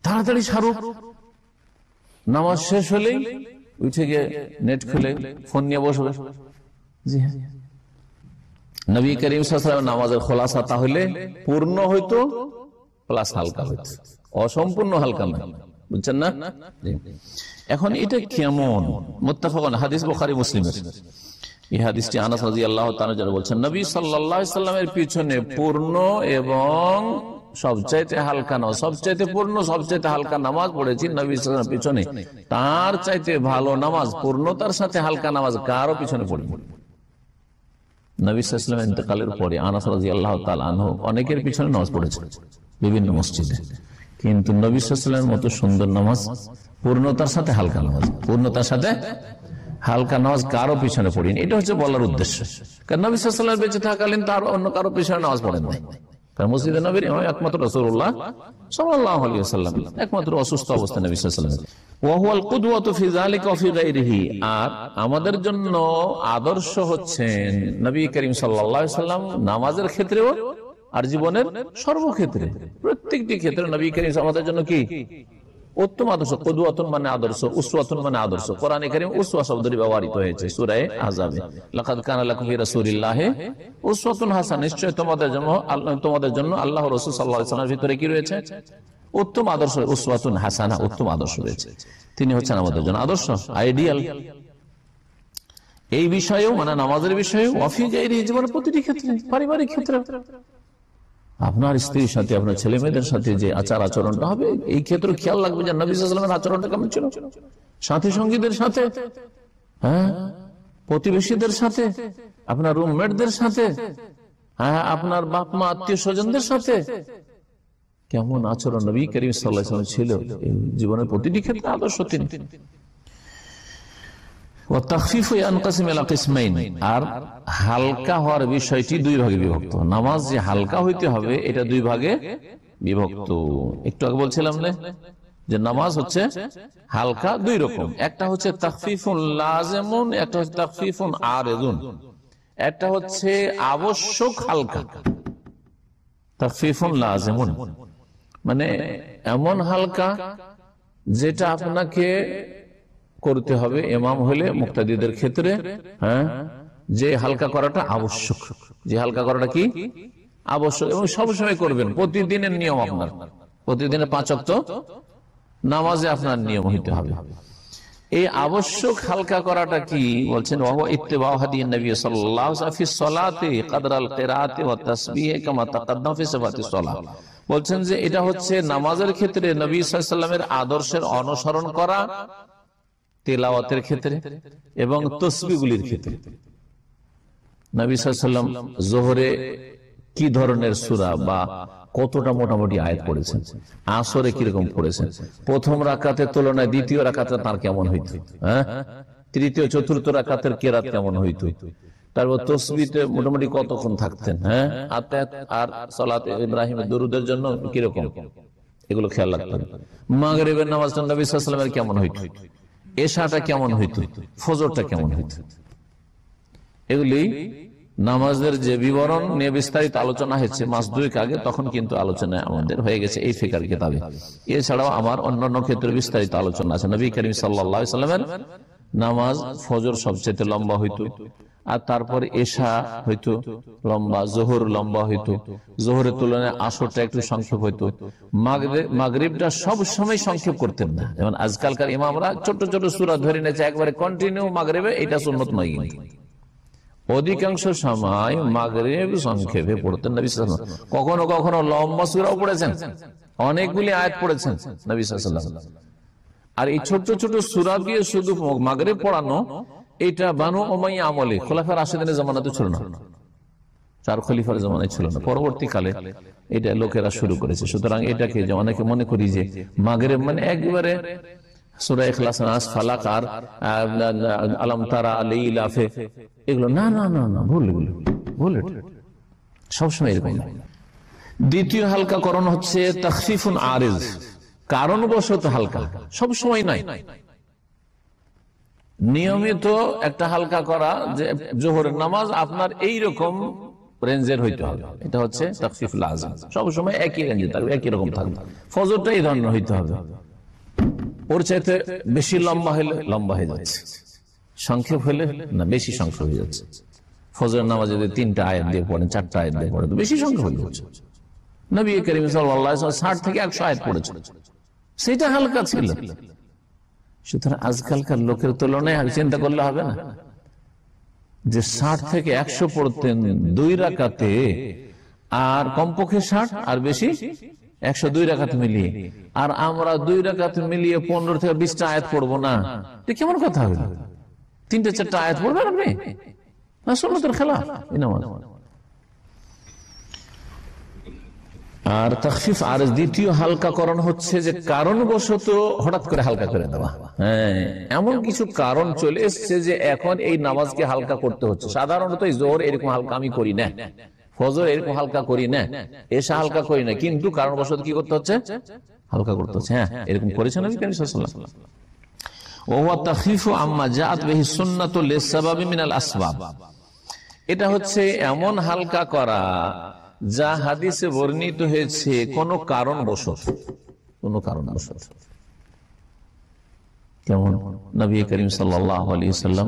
তাড়াতাড়ি সারুক, নামাজ শেষ হলেই উঠে গিয়ে নেট খুলে ফোন নিয়ে বসবে। জি হ্যাঁ, নবী করিম সাল্লাল্লাহু আলাইহি ওয়াসাল্লাম নামাজের খোলাসা তাহলে পূর্ণ হইতো প্লাস হালকা হইতো, অসম্পূর্ণ হালকা না, বুঝছেন না? এখন এটা কেমন? মুত্তাফাকুন হাদিস, বুখারী মুসলিমের। এই হাদিসটি আনাস রাদিয়াল্লাহু তাআলা যারা বলছেন, নবী সাল্লাল্লাহু আলাইহি সাল্লামের পিছনে পূর্ণ এবং সবচাইতে হালকা নামাজ, সবচাইতে পূর্ণ সবচাইতে হালকা নামাজ পড়েছি নবী সাল্লাল্লাহু আলাইহি পিছনে। তার চাইতে ভালো নামাজ পূর্ণতার সাথে হালকা নামাজ কারো পিছনে পড়ি। নবী সাল্লাল্লাহু আলাইহি ওয়াসাল্লাম ইন্তেকালের পরে আনাস রাদিয়াল্লাহু তাআলা আনহু অনেকের পিছনে নামাজ পড়েছেন বিভিন্ন মসজিদে, কিন্তু নবী সাল্লাল্লাহু আলাইহি ওয়াসাল্লামের মতো সুন্দর নামাজ, পূর্ণতার সাথে হালকা নামাজ, পূর্ণতার সাথে হালকা নামাজ কারো পিছনে পড়িনি। এটা হচ্ছে বলার উদ্দেশ্য, কারণ নবী সাল্লাল্লাহু আলাইহি ওয়াসাল্লাম বেঁচে থাকাকালীন তার অন্য কারো পিছনে নামাজ পড়েন নাই। কারণ মসজিদে নববীর ইমাম একমাত্র রাসূলুল্লাহ সাল্লাল্লাহু আলাইহি ওয়াসাল্লাম, একমাত্র অসুস্থ অবস্থায় নবী সাল্লাল্লাহু আলাইহি ওয়াসাল্লাম। ওয়া হুয়াল কুদওয়াতু ফি যালিকা ওয়া ফি গায়রিহি, আর আমাদের জন্য আদর্শ হচ্ছেন নবী করিম সাল্লাল্লাহু আলাইহি ওয়াসাল্লাম নামাজের ক্ষেত্রেও আর জীবনের সর্বক্ষেত্রে, প্রত্যেকটি ক্ষেত্রে নবী করিম আমাদের জন্য কি উত্তম আদর্শ। কুদওয়াতুন মানে আদর্শ, উসওয়াতুন মানে আদর্শ। কোরআনে কারীম উসওয়া শব্দটি ব্যবহৃত হয়েছে সূরা আহজাবে, লাকাদ কানা লাকুম ফি রাসূলিল্লাহি উসওয়াতুন হাসানাহ, নিশ্চয় তোমাদের জন্য আল্লাহর রাসূল সাল্লাল্লাহু আলাইহি ওয়াসাল্লামের ভিতরে কি রয়েছে? উত্তম আদর্শ, উসওয়াতুন হাসানাহ, উত্তম আদর্শ রয়েছে। তিনি হচ্ছেন আমাদের জন্য আদর্শ, আইডিয়াল। এই বিষয়েও মানে নামাজের বিষয়েও, ওয়া ফি গায়রিহি জীবনের প্রতিটি ক্ষেত্রে, পারিবারিক ক্ষেত্রে, আপনার স্ত্রীর সাথে আপনার ছেলে মেয়েদের সাথে যে আচার আচরণটা হবে, এই ক্ষেত্রে খেয়াল রাখবে যে নবী সাল্লাল্লাহু আলাইহি ওয়াসাল্লামের আচরণটা কেমন ছিল। সাথী সঙ্গীদের সাথে, হ্যাঁ, প্রতিবেশীদের সাথে, আপনার রুমমেটদের সাথে, হ্যাঁ, আপনার বাপ মা আত্মীয় স্বজনদের সাথে কেমন আচরণ নবী করিম সাল্লাল্লাহু আলাইহি ওয়াসাল্লাম ছিল। এই জীবনের প্রতিটি ক্ষেত্রে আদর্শ তিনি। আর হালকা হওয়ার বিষয়টি দুই ভাগে বিভক্ত। নামাজ যে হালকা হইতে হবে এটা দুই ভাগে বিভক্ত। একটু আগে বলছিলাম না যে নামাজ হচ্ছে হালকা দুই রকম, একটা হচ্ছে তাখফিফুন লাজিমুন, একটা হচ্ছে তাখফিফুন আরিদুন। একটা হচ্ছে আবশ্যক হালকা, তাখফিফুন লাজিমুন মানে এমন হালকা যেটা আপনাকে করতে হবে ইমাম হলে মুক্তাদিদের ক্ষেত্রে, হ্যাঁ, যে হালকা করাটা আবশ্যক, যে হালকা করাটা কি আবশ্যক এবং সবসময় করবেন। প্রতিদিনের নিয়ম, আপনার প্রতিদিনের 5 ওয়াক্ত নামাজে আপনার নিয়ম হইতে হবে। এই আবশ্যক হালকা করাটা কি বলছেন? ওয়া ইত্তিবাউ হাদিয়িন নবী সাল্লাল্লাহু আলাইহি ওয়াসাল্লাম ফি সলাতি কদরাল কিরাআতি ওয়া তাসবিহি কামা তাকাদ্দাম ফি সিফাতিস সালাহ। বলছেন যে এটা হচ্ছে নামাজের ক্ষেত্রে নবী সাল্লাল্লাহু আলাইহি ওয়াসাল্লামের আদর্শের অনুসরণ করা, তেলাওয়াতের ক্ষেত্রে এবং তাসবিহগুলির ক্ষেত্রে। নবী সাল্লাল্লাহু আলাইহি ওয়াসাল্লাম যোহরে কি ধরনের সূরা বা কতটা মোটামুটি আয়াত পড়েছেন, আসরে কিরকম পড়েছেন, প্রথম রাকাতের তুলনায় দ্বিতীয় রাকাতে তার কেমন হইতো, হ্যাঁ, তৃতীয় চতুর্থ রাকাতের কিরাত কেমন হইতো, তারপর তাসবিহতে মোটামুটি কতক্ষণ থাকতেন, হ্যাঁ, আতায়াত আর সালাত ইব্রাহিমের দরুদের জন্য কিরকম, এগুলো খেয়াল রাখতে হবে। মাগরিবের নামাজটা নবী সাল্লাল্লাহু আলাইহি ওয়াসাল্লামের কেমন হইতো, এশাটা কেমন হইতো, ফজরটা কেমন হইতো, এগুলি নামাজের যে বিবরণ নিয়ে বিস্তারিত আলোচনা হয়েছে মাস 2 আগে, তখন কিন্তু আলোচনা আমাদের হয়ে গেছে এই ফিকার কিতাবে। এছাড়াও আমার অন্যান্য ক্ষেত্রে বিস্তারিত আলোচনা আছে। নবী করিম সাল্লাল্লাহু আলাইহি ওয়াসাল্লামের নামাজ ফজর সবচেয়ে লম্বা হইতো, আর তারপর এশা হইতো লম্বা, যোহর লম্বা হইতো, যোহরের তুলনায় আসরটা একটু সংক্ষেপ হইতো, মাগরিবটা সব সময় সংক্ষেপ করতেন না। যেমন আজকালকার ইমামরা ছোট ছোট সূরা ধরে নিয়েছে একবারে কন্টিনিউ মাগরিবে, এটা সুন্নাত নয়। কিন্তু অধিকাংশ সময় মাগরিব সংক্ষেপে পড়তেন নবী সাল্লাল্লাহু আলাইহি ওয়াসাল্লাম। কখনো কখনো লম্বা সূরাও পড়েছেন, অনেকগুলি আয়াত পড়েছেন নবী সাল্লাল্লাহু আলাইহি ওয়াসাল্লাম। আর এই ছোট ছোট সূরা দিয়ে শুধু মাগরিব পড়ানো, এটা বানু উমাইয়া আমলে, খোলাফায়ে রাশিদিনের জামানাতে ছিল না, 4 খলিফার জামানায় ছিল না, পরবর্তীকালে এটা লোকেরা শুরু করেছে। সুতরাং এটাকে যে অনেকে মনে করি যে মাগরিব মানে একবারে সূরা ইখলাস, নাস, ফালাক আর আলাম তারা, লাইলাফে, এগুলো না না না না, ভুল, সবসময় এরকম না। দ্বিতীয় হালকা করণ হচ্ছে তাখফিফুন আরিজ, কারণবশত হালকা, সবসময় নাই। নিয়মিত একটা হালকা করা, যে জোহরের নামাজ আপনার এইরকম রেঞ্জের হইতে হবে, এটা হচ্ছে তাখফিফুল লাজিম, সবসময় একই রেঞ্জে থাকবে, একই রকম থাকবে। ফজরটা এই ধরনের হইতে হবে, ওর চাইতে বেশি লম্বা হলে লম্বা হয়ে যাচ্ছে, সংক্ষেপ হলে না বেশি সংক্ষেপ হয়ে যাচ্ছে। ফজরের নামাজে যদি 3টা আয়াত দিয়ে পড়েন, 4টা আয়াত দিয়ে পড়েন, তো বেশি সংখ্যা হয়ে যাচ্ছে। নবী করিম সাল্লাল্লাহু আলাইহি ওয়াসাল্লাম 60 থেকে 100 আয়াত পড়েছেন, সেটা হালকা ছিল। সুতরাং আজকালকার লোকের তুলনায় চিন্তা করলে হবে না। যে 60 থেকে 100 পড়তেন 2 রাকাতে, আর কমপক্ষে 60 আর বেশি 102 রাকাত মিলিয়ে, আর আমরা 2 রাকাত মিলিয়ে 15 থেকে 20টা আয়াত পড়বো না, এটা কেমন কথা হলো? 3-4টা আয়াত পড়বেন আপনি? না, সুন্নতের খেলাফ এই নামাজ। আর তাখফিফ আরজ দ্বিতীয় হালকাকরণ হচ্ছে যে কারণবশত হঠাৎ করে হালকা করে দেওয়া। হ্যাঁ, এমন কিছু কারণ চলে এসছে যে এখন এই নামাজকে হালকা করতে হচ্ছে। সাধারণত জোহর এরকম হালকা আমি করি না, ফজর এরকম হালকা করি না, এশা হালকা করি না, কিন্তু কারণবশত কি করতে হচ্ছে? হালকা করতে হচ্ছে। হ্যাঁ, এরকম করেছেন নবী করিম সাল্লাল্লাহু আলাইহি ওয়াসাল্লাম। ওয়া হুয়া তাখফিফু আম্মা জাআত বিহি সুন্নাতু লিসসাবাবি মিনাল আসবাব। এটা হচ্ছে এমন হালকা করা যা হাদিসে বর্ণিত হয়েছে কোন কারণবশত, কোন কারণবশত। যেমন নবী করিম সাল্লাল্লাহু আলাইহি ওয়াসাল্লাম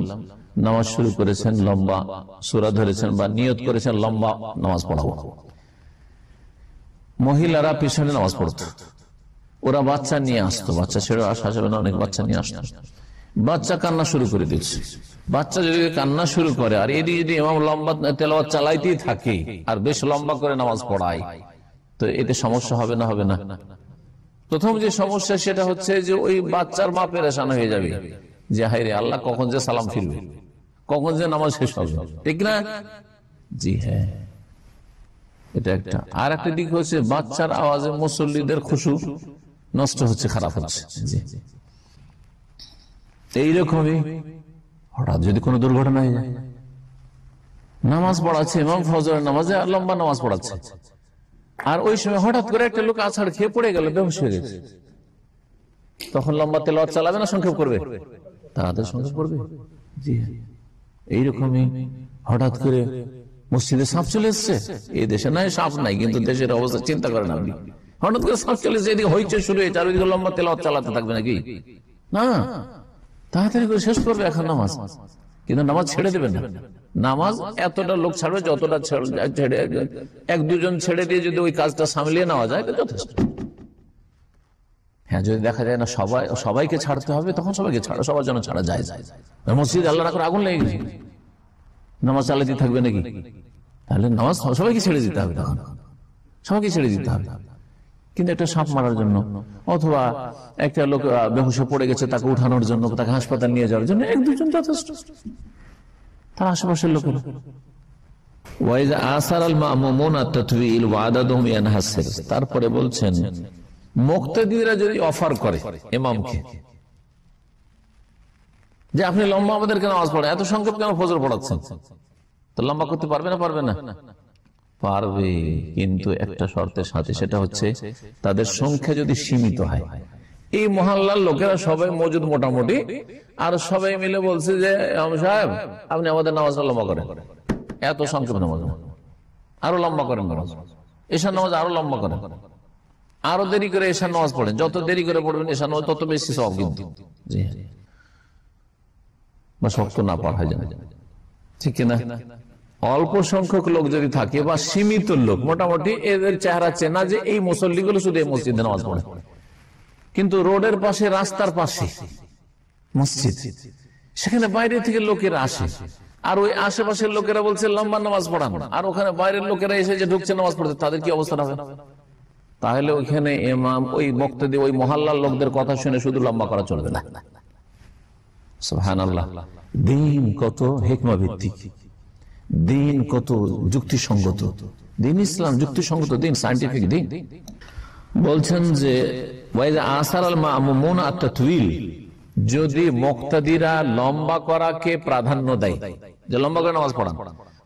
নামাজ শুরু করেছেন, লম্বা সূরা ধরেছেন বা নিয়ত করেছেন লম্বা নামাজ পড়াবো, মহিলারা পিছনে নামাজ পড়তো, ওরা বাচ্চা নিয়ে আসতো, বাচ্চা ছেড়ে আসা যাবে না, অনেক বাচ্চা নিয়ে আসতো, বাচ্চা কান্না শুরু করে দিচ্ছে। বাচ্চা যদি কান্না শুরু করে আর এদিকে যদি ইমাম লম্বা তেলাওয়াত চালাইতেই থাকে আর বেশ লম্বা করে নামাজ পড়ায়, তো এতে সমস্যা হবে না? হবে না। প্রথম যে সমস্যা সেটা হচ্ছে যে ওই বাচ্চার মা পেরেশান হয়ে যাবে যে হায় রে আল্লাহ, কখন যে সালাম ফিরবে, কখন যে নামাজ শেষ হবে, ঠিক না? জি হ্যাঁ, এটা একটা। আর একটা দিক হচ্ছে বাচ্চার আওয়াজে মুসল্লিদের খুশু নষ্ট হচ্ছে, খারাপ হচ্ছে। জি, এইরকমই হঠাৎ যদি কোনো দুর্ঘটনা হয়ে যায়, নামাজ পড়াচ্ছে এবং ফজরের নামাজে লম্বা নামাজ পড়াচ্ছে, আর ওই সময় হঠাৎ করে একটা লোক আছাড় খেয়ে পড়ে গেল, বেহুশ হয়ে গেছে, তখন লম্বা তেলাওয়াত চালাবে না সংক্ষেপ করবে? তাড়াতাড়ি সংক্ষেপ করবে। জি, এইরকমই হঠাৎ করে মসজিদে সাপ চলে এসছে। এই দেশে নাই সাপ নাই, কিন্তু দেশের অবস্থা চিন্তা করেন আপনি। হঠাৎ করে সাপ চলে এসছে, এদিকে হইচই শুরু হয়েছে, আর ওইদিকে লম্বা তেলাওয়াত চালাতে থাকবে নাকি? না, তাড়াতাড়ি করে শেষ করবে এখন নামাজ, কিন্তু নামাজ ছেড়ে দেবে না। নামাজ এতটা লোক ছাড়বে যতটা ছেড়ে, 1-2 ছেড়ে দিয়ে যদি ওই কাজটা সামলিয়ে নেওয়া যায় তো যথেষ্ট। হ্যাঁ, যদি দেখা যায় না সবাইকে ছাড়তে হবে, তখন সবাইকে ছাড়া, সবার জন্য ছাড়া যায়। মসজিদ আল্লাহ রাখুন আগুন লেগে গেছে, নামাজ চালাতে থাকবে নাকি? তাহলে নামাজ সবাইকে ছেড়ে দিতে হবে, তখন সবাইকে ছেড়ে দিতে হবে। কিন্তু একটা সাপ মারার জন্য অথবা একটা লোক বেহুশে পড়ে গেছে, তাকে উঠানোর জন্য, তাকে হাসপাতাল নিয়ে যাওয়ার জন্য 1-2 যথেষ্ট, তার আশেপাশের লোকেরা। তারপরে বলছেন মুক্তাদিরা যদি অফার করে ইমামকে যে আপনি লম্বা আমাদেরকে নামাজ পড়ে, এত সংক্ষেপ কেন ফজর পড়াচ্ছেন, তো লম্বা করতে পারবে না? পারবে না, পারবে, কিন্তু একটা শর্তের সাথে, সেটা হচ্ছে তাদের সংখ্যা যদি সীমিত হয়। এই মহল্লার লোকেরা সবাই মজুদ মোটামুটি, আর সবাই মিলে বলছে যে সাহেব আপনি আমাদের নামাজ লম্বা করেন, এত সংক্ষেপ নামাজ আরো লম্বা করেন, নামাজ এশার নামাজ আরো লম্বা করেন, আরো দেরি করে এশার নামাজ পড়েন, যত দেরি করে পড়বেন এশার নামাজ তত বেশি সব, কিন্তু জি বা শক্ত না পড়ায় যায়, ঠিক না? অল্প সংখ্যক লোক যদি থাকে বা সীমিত লোক, মোটামুটি এদের চেহারা চেনা যে এই মুসল্লিগুলো শুধু এই মসজিদে নামাজ পড়ে, কিন্তু রোডের পাশে, রাস্তার পাশে মসজিদ, সেখানে বাইরে থেকে লোকেরা আসে, আর ওই আশেপাশের লোকেরা বলছে লম্বা নামাজ পড়ান, আর ওখানে বাইরের লোকেরা এসে যে ঢুকছে নামাজ পড়তে, তাদের কি অবস্থা হবে? তাহলে ওইখানে ইমাম ওই মুক্তাদি ওই মহল্লার লোকদের কথা শুনে শুধু লম্বা করা চলবে না। সুবহানাল্লাহ, দিন কত হিকমা ভিত্তিক, দিন কত যুক্তিসঙ্গত দিন, ইসলাম যুক্তিসঙ্গত দিন, সায়েন্টিফিক দিন। বলছেন যে যদি মুক্তাদিরা লম্বা করাকে প্রাধান্য দেয়, যে লম্বা করে নামাজ পড়ান,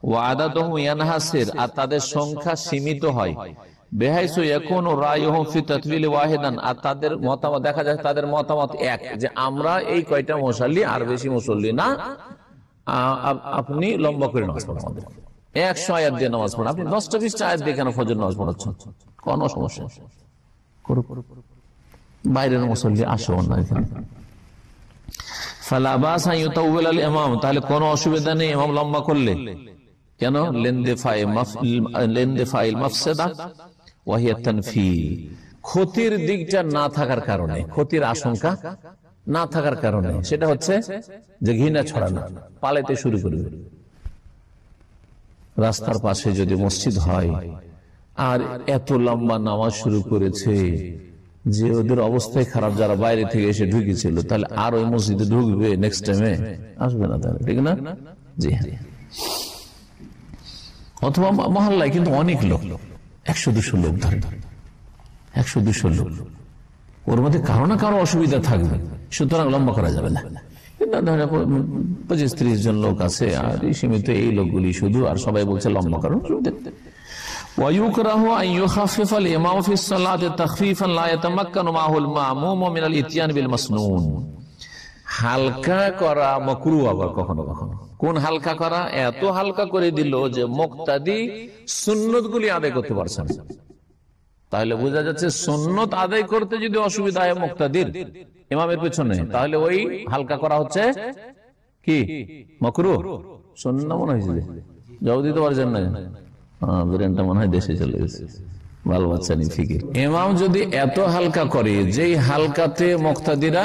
ওয়াদাতুহু ইয়ানহাসির, আর তাদের সংখ্যা সীমিত হয়, বেহাইসু ইয়াকুনু রায়ুহুম ফি তাতবিল ওয়াহিদান, আর তাদের মতামত দেখা যায়, তাদের মতামত এক, যে আমরা এই কয়টা মুসল্লি, আর বেশি মুসল্লি না, আপনি লম্বা করে নামাজ পড়ান, 100 আয়াত দিয়ে নামাজ পড়ান, আপনি 10টা-20টা আয়াত দিয়ে কেন ফজর নামাজ পড়াচ্ছেন? কোন সমস্যা? বাইরের মুসল্লি আসেও না এখানে। ফালা বাসা ইউতাউবিল আল ইমাম, তাহলে কোনো অসুবিধা নেই ইমাম লম্বা করলে। কেন? লিনদিফাইল মাফসাদা ওয়া হিয়া তানফিল, ক্ষতির দিকটা না থাকার কারণে, ক্ষতির আশঙ্কা না থাকার কারণে, সেটা হচ্ছে যে ঘৃণা ছড়ানো, পালাইতে শুরু করবে, রাস্তার পাশে যদি মসজিদ হয় আর এত লম্বা নামাজ শুরু করেছে যে ওদের অবস্থায় খারাপ, যারা বাইরে থেকে এসে ঢুকেছিল, তাহলে আর ওই মসজিদে ঢুকবে নেক্সট টাইমে? আসবে না, তাহলে ঠিক না? জি হ্যাঁ। অথবা মহল্লায় কিন্তু অনেক লোক, 100-200 লোক ধরে, 100-200 লোক, ওর মধ্যে কারো না কারো অসুবিধা থাকবে, সুতরাং লম্বা করা যাবে না। 25-30 জন লোক আছে আর সীমিত এই লোকগুলি শুধু, আর সবাই বলছে লম্বা করো। ওয়ায়ুকরাহু আন ইউখাফফিফাল ইমামু ফিস সালাতি তাখফীফান লা ইয়াতামাক্কানু মা'হুল মা'মুম মিনাল ইতিয়ান বিল মাসনুন। হালকা করা মাকরুহ। আবার কখনো কখনো কোন হালকা করা? এত হালকা করে দিল যে মুক্তাদি সুন্নতগুলি আদায় করতে পারছে না। তাহলে বোঝা যাচ্ছে সুন্নত আদায় করতে যদি অসুবিধা হয় মুক্তাদির, ইমামের পেছনে, তাহলে ওই হালকা করা হচ্ছে কি মাকরুহ। সুন্নাহ মনে হয়েছে, জবাব দিতে পারছেন না? ব্রেনটা মনে হয় দেশে চলে গেছে, বাল বাচ্চা নেই ফিকির। ইমাম যদি এত হালকা করে যেই হালকাতে মুক্তাদিরা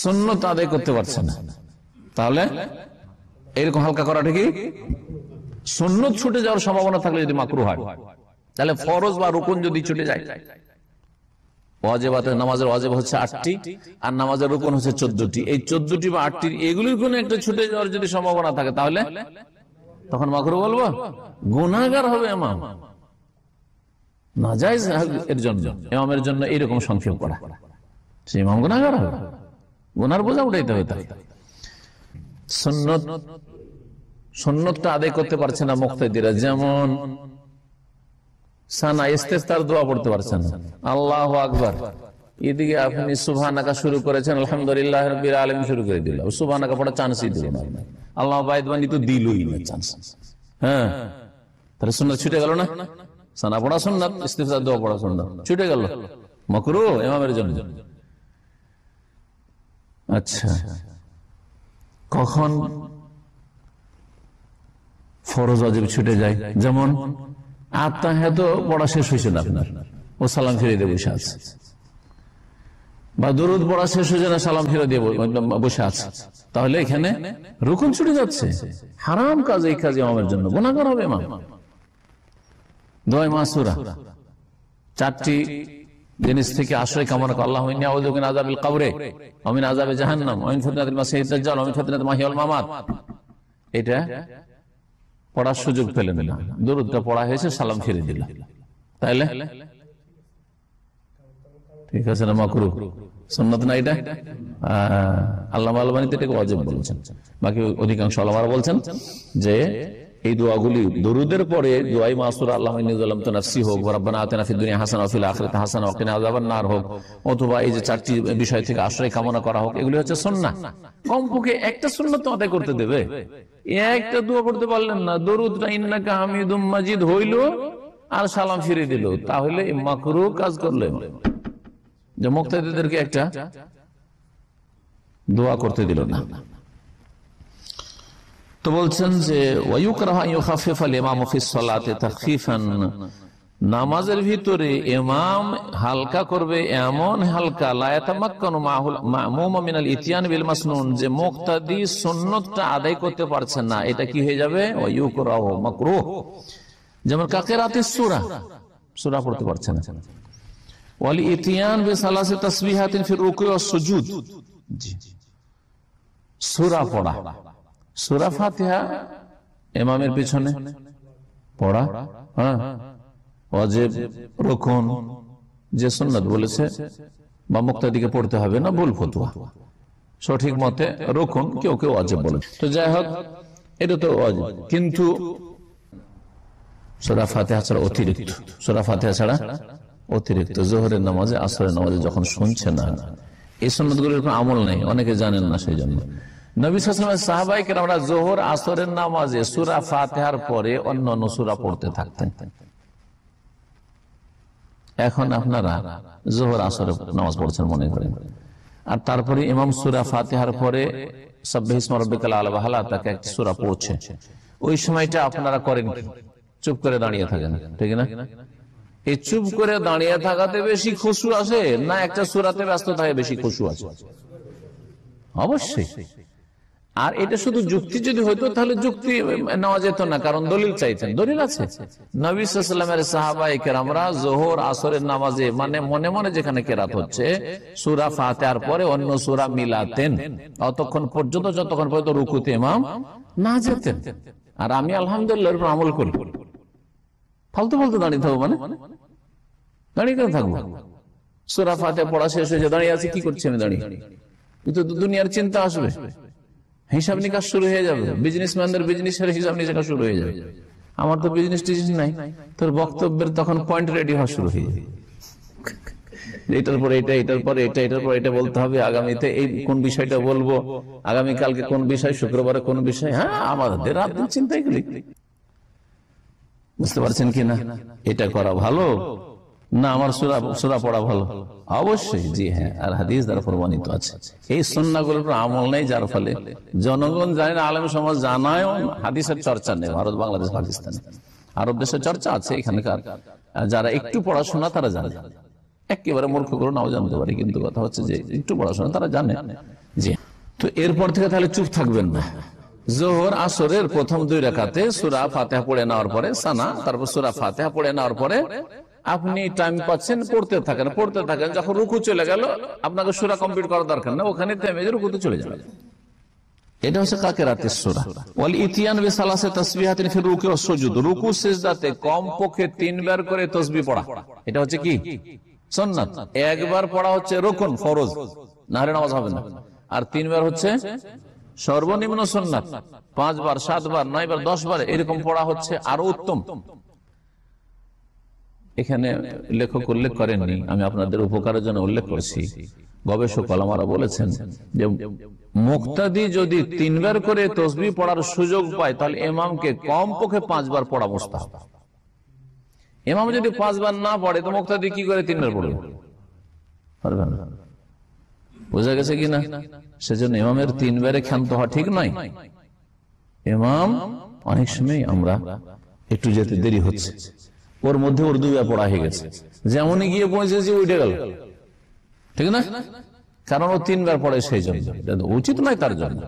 সুন্নত আদায় করতে পারছে না, তাহলে এরকম হালকা করাটা কি সুন্নত ছুটে যাওয়ার সম্ভাবনা থাকলে যদি মাকরুহ হয়, তাহলে ফরজ বা রুকুন যদি ছুটে যায়, ওয়াজিবাতে নামাজের ওয়াজিব হচ্ছে 8টি আর নামাজের রুকুন হচ্ছে 14টি, এই 14টি বা 8টির এগুলির কোনো একটা ছুটে যাওয়ার যদি সম্ভাবনা থাকে, তাহলে তখন মাকরুহ বলবো? গুনাহগার হবে ইমাম, নাজায়েজ এর জন্য, ইমামের জন্য এইরকম সংক্ষেপ করা, সে ইমাম গুনাহগার হবে, গুনার বোঝা উঠাইতে হবে। তাই সুন্নতটা আদায় করতে পারছে না মুক্তাদিরা, যেমন সানা ইস্তেফতার দোয়া পড়তে পারছেন না, আল্লাহু আকবার, এদিকে আপনি সুবহানাকা শুরু করেছেন, আলহামদুলিল্লাহ রাব্বিল আলামিন শুরু করে দিল, সুবহানাকা পড়া চান্সই দিল না, আল্লাহ বাইদবানি তো দিলই না চান্স। হ্যাঁ, তাহলে সুন্নাত ছুটে গেল না? সানা পড়া সুন্নাত, ইস্তেফতার দোয়া পড়া সুন্নাত, ছুটে গেল, মাকরুহ ইমামের জন্য। আচ্ছা, কখন ফরজ ওয়াজিব ছুটে যায়? যেমন আত্তাহিয়াত পড়া শেষ হয়েছে না আপনার, ও সালাম ফিরে দিয়ে বসে আছে, বা দরুদ পড়া শেষ হয়েছে না, সালাম ফিরে দিয়ে বসে আছে, তাহলে এখানে রুকুন ছুটে যাচ্ছে, হারাম কাজ, এই কাজ ইমামের জন্য গুনাহগার হবে ইমাম। দোয়া মাসুরা, 4টি জিনিস থেকে আশ্রয় কামনা করা, আল্লাহুম্মা ইন্নী আউযু বিকা মিন আযাবিল কবরে ওয়া মিন আযাবি জাহান্নাম ওয়া মিন ফিতনাতিল মাসীহিদ দাজ্জাল ওয়া মিন ফিতনাতিল মাহইয়া ওয়াল মামাত। এটা পড়ার সুযোগ পেলেন না, দরুদটা পড়া হয়েছে, সালাম ফিরে দিল, তাইলে ঠিক আছে না? মাকরুহ, সুন্নাত না এটা? আল্লামা আল-আলবানী এটাকে ওয়াজিব বলেছেন, বাকি অধিকাংশ ওলামারা বলছেন যে এই দোয়াগুলি দরুদের পরে দোয়াই মাসুরা, আল্লাহুম্মা ইন্নী যালামতু নাফসি হোক, রাব্বানা আতিনা ফিদ দুনিয়া হাসানা ওয়া ফিল আখিরাতি হাসানা ওয়া কিনা আযাবান নার হোক, অথবা এই যে 4টি বিষয় থেকে আশ্রয় কামনা করা হোক, এগুলি হচ্ছে সুন্নাহ। কমপক্ষে একটা সুন্নাত তো আদায় করতে দেবে। একটা দোয়া পড়তে পারলেন না, দরুদটা ইন্নাকা হামিদুম মাজিদ হইল আর সালাম ফিরে দিল, তাহলে মাকরুহ কাজ করলে, যে মুক্তাদিদেরকে একটা দোয়া করতে দিল না। তো বলছেন যে ওয়ায়ুকরাহু আন ইউখাফফিফাল ইমামু ফিস সালাতি তাখফীফান, নামাজের ভিতরে ইমাম হালকা করবে, এমন হালকা লা ইয়াতামাক্কানু মা'হুল মা'মুম মিনাল ইতিয়ান বিল মাসনুন, যে মুক্তাদি সুন্নতটা আদায় করতে পারছেন না, এটা কি হয়ে যাবে? ওয়ায়ুকরাহু, মাকরুহ। যেমন কাকিরাতিস সূরা, সূরা পড়তে পারছে না, ওয়াল ইতিয়ান বিসালাসি তাসবিহাতিন ফির রুকু ওয়াস সুজুদ, সূরা পড়া, সূরা ফাতিহা ইমামের পিছনে পড়া, হ্যাঁ, ওয়াজিব, রুকুন, যে সুন্নাত বলেছে বা মুক্তাদিকে পড়তে হবে না, ভুল ফতোয়া, সঠিক মতে রুকুন, কেউ কেউ ওয়াজিব বলে। তো যাই হোক, এটা তো ওয়াজিব, কিন্তু সূরা ফাতিহা ছাড়া অতিরিক্ত, সূরা ফাতিহা ছাড়া অতিরিক্ত যোহরের নামাজে, আসরের নামাজে যখন শুনছে না, এই সুন্নাতগুলোর কোনো আমল নেই, অনেকে জানেন না, সেই জন্য নবী সাল্লাল্লাহু আলাইহি ওয়াসাল্লাম সাহাবায়ে কেরামরা যোহর আসরের নামাজে সূরা ফাতিহার পরে অন্যান্য সূরা পড়তে থাকতেন। এখন আপনারা যোহর আসরের নামাজ পড়ছেন মনে করেন, আর তারপরে ইমাম সূরা ফাতিহার পরে সাব্বিহ ইসমা রাব্বিকাল আ'লা ওয়া হালা তাকে একটা সূরা পড়ছে, ওই সময়টা আপনারা করেন কি? চুপ করে দাঁড়িয়ে থাকেন, ঠিক না? এই চুপ করে দাঁড়িয়ে থাকাতে বেশি খুশু আসে না একটা সূরাতে ব্যস্ত থাকে বেশি খুশু আছে? অবশ্যই। আর এটা শুধু যুক্তি যদি হইতো তাহলে যুক্তি নেওয়া যেত না, কারণ দলিল চাইতেন। দলিল আছে, নবী সাল্লাল্লাহু আলাইহি ওয়াসাল্লামের সাহাবায়ে কেরামরা যোহর আসরের নামাজে মানে মনে মনে যেখানে কেরাত হচ্ছে সূরা ফাতিহার পরে অন্য সূরা মিলাতেন ততক্ষণ পর্যন্ত যতক্ষণ পর্যন্ত রুকুতে ইমাম না যেতেন। আর আমি আলহামদুলিল্লাহ এর উপর আমল করি। ফালতু ফালতু দাঁড়িয়ে থাকবো, মানে দাঁড়িয়ে কেন থাকবো? সূরা ফাতিহা পড়া শেষ হয়েছে, দাঁড়িয়ে আছি, কি করছি আমি দাঁড়িয়ে? কিন্তু দুনিয়ার চিন্তা আসবে, হিসাব নিকাশ শুরু হয়ে যাবে, বিজনেসম্যানদের বিজনেসের হিসাব নিকাশ শুরু হয়ে যাবে। আমার তো বিজনেস টিজনেস নাই, তোর বক্তব্যের তখন পয়েন্ট রেডি হওয়া শুরু হয়ে যাবে। এটার পরে এটা, এটার পরে এটা, এটার পরে এটা বলতে হবে, আগামীতে এই কোন বিষয়টা বলবো, আগামীকালকে কোন বিষয়, শুক্রবারে কোন বিষয়। হ্যাঁ, আমাদের রাত দিন চিন্তাই করি। বুঝতে পারছেন কিনা? এটা করা ভালো না আমার সূরা পড়া ভালো? অবশ্যই, জি হ্যাঁ। আর হাদিস দ্বারা প্রমাণিত আছে। এই সুন্নাহগুলোর উপর আমল নেই, যার ফলে জনগণ জানে না, আলেম সমাজ জানায়ও না, হাদিসের চর্চা নেই। ভারত, বাংলাদেশ, পাকিস্তানে, আরব দেশের চর্চা আছে, এখানকার যারা একটু পড়াশোনা তারা জানে। একেবারে মূর্খ করে নাও জানতে পারে, কিন্তু কথা হচ্ছে যে একটু পড়াশোনা তারা জানে। জি, তো এরপর থেকে তাহলে চুপ থাকবেন না। যোহর আসরের প্রথম 2 রাকাতে সূরা ফাতিহা পড়ে নেওয়ার পরে সানা, তারপর সূরা ফাতিহা পড়ে নেওয়ার পরে আপনি টাইম পাচ্ছেন, পড়তে থাকেন পড়তে থাকেন। যখন রুকু চলে গেল আপনাকে সূরা কমপ্লিট করার দরকার না, ওখানে থেমে রুকুতে চলে যাবে। এটা হচ্ছে কাকেরাতের সূরা। ওয়াল ইতিয়ান বিসালাসে তাসবিহাতিন ফি রুকু ওয়াস সুজুদ, রুকু সিজদাতে কমপক্ষে 3 বার করে তাসবিহ পড়া। এটা হচ্ছে কি? সুন্নাত। একবার পড়া হচ্ছে রুকন, ফরজ, নাহলে নামাজ হবে না। আর 3 বার হচ্ছে সর্বনিম্ন সুন্নাত। 5 বার, 7 বার, 9 বার, 10 বার এরকম পড়া হচ্ছে আরো উত্তম। এখানে লেখক উল্লেখ করেননি, আমি আপনাদের উপকারের জন্য উল্লেখ করছি। গবেষক ওলামারা বলেছেন যে মুক্তাদি যদি 3 বার করে তাসবিহ পড়ার সুযোগ পায় তাহলে ইমামকে কমপক্ষে 5 বার পড়া মুস্তাহাব। ইমাম যদি 5 বার না পড়ে তো মুক্তাদি কি করে 3 বার পড়বে? পারবে না। বোঝা গেছে কিনা? সেজন্য ইমামের 3 বারে ক্ষান্ত হওয়া ঠিক নয়। ইমাম অনেক সময় আমরা একটু যেতে দেরি হচ্ছে, ওর মধ্যে ওর 2 বার পড়া হয়ে গেছে, যেমনই গিয়ে পৌঁছেছে উঠে গেল, ঠিক না? কারণ ও 3 বার পড়ে, সেই জন্য উচিত নয় তার জন্য।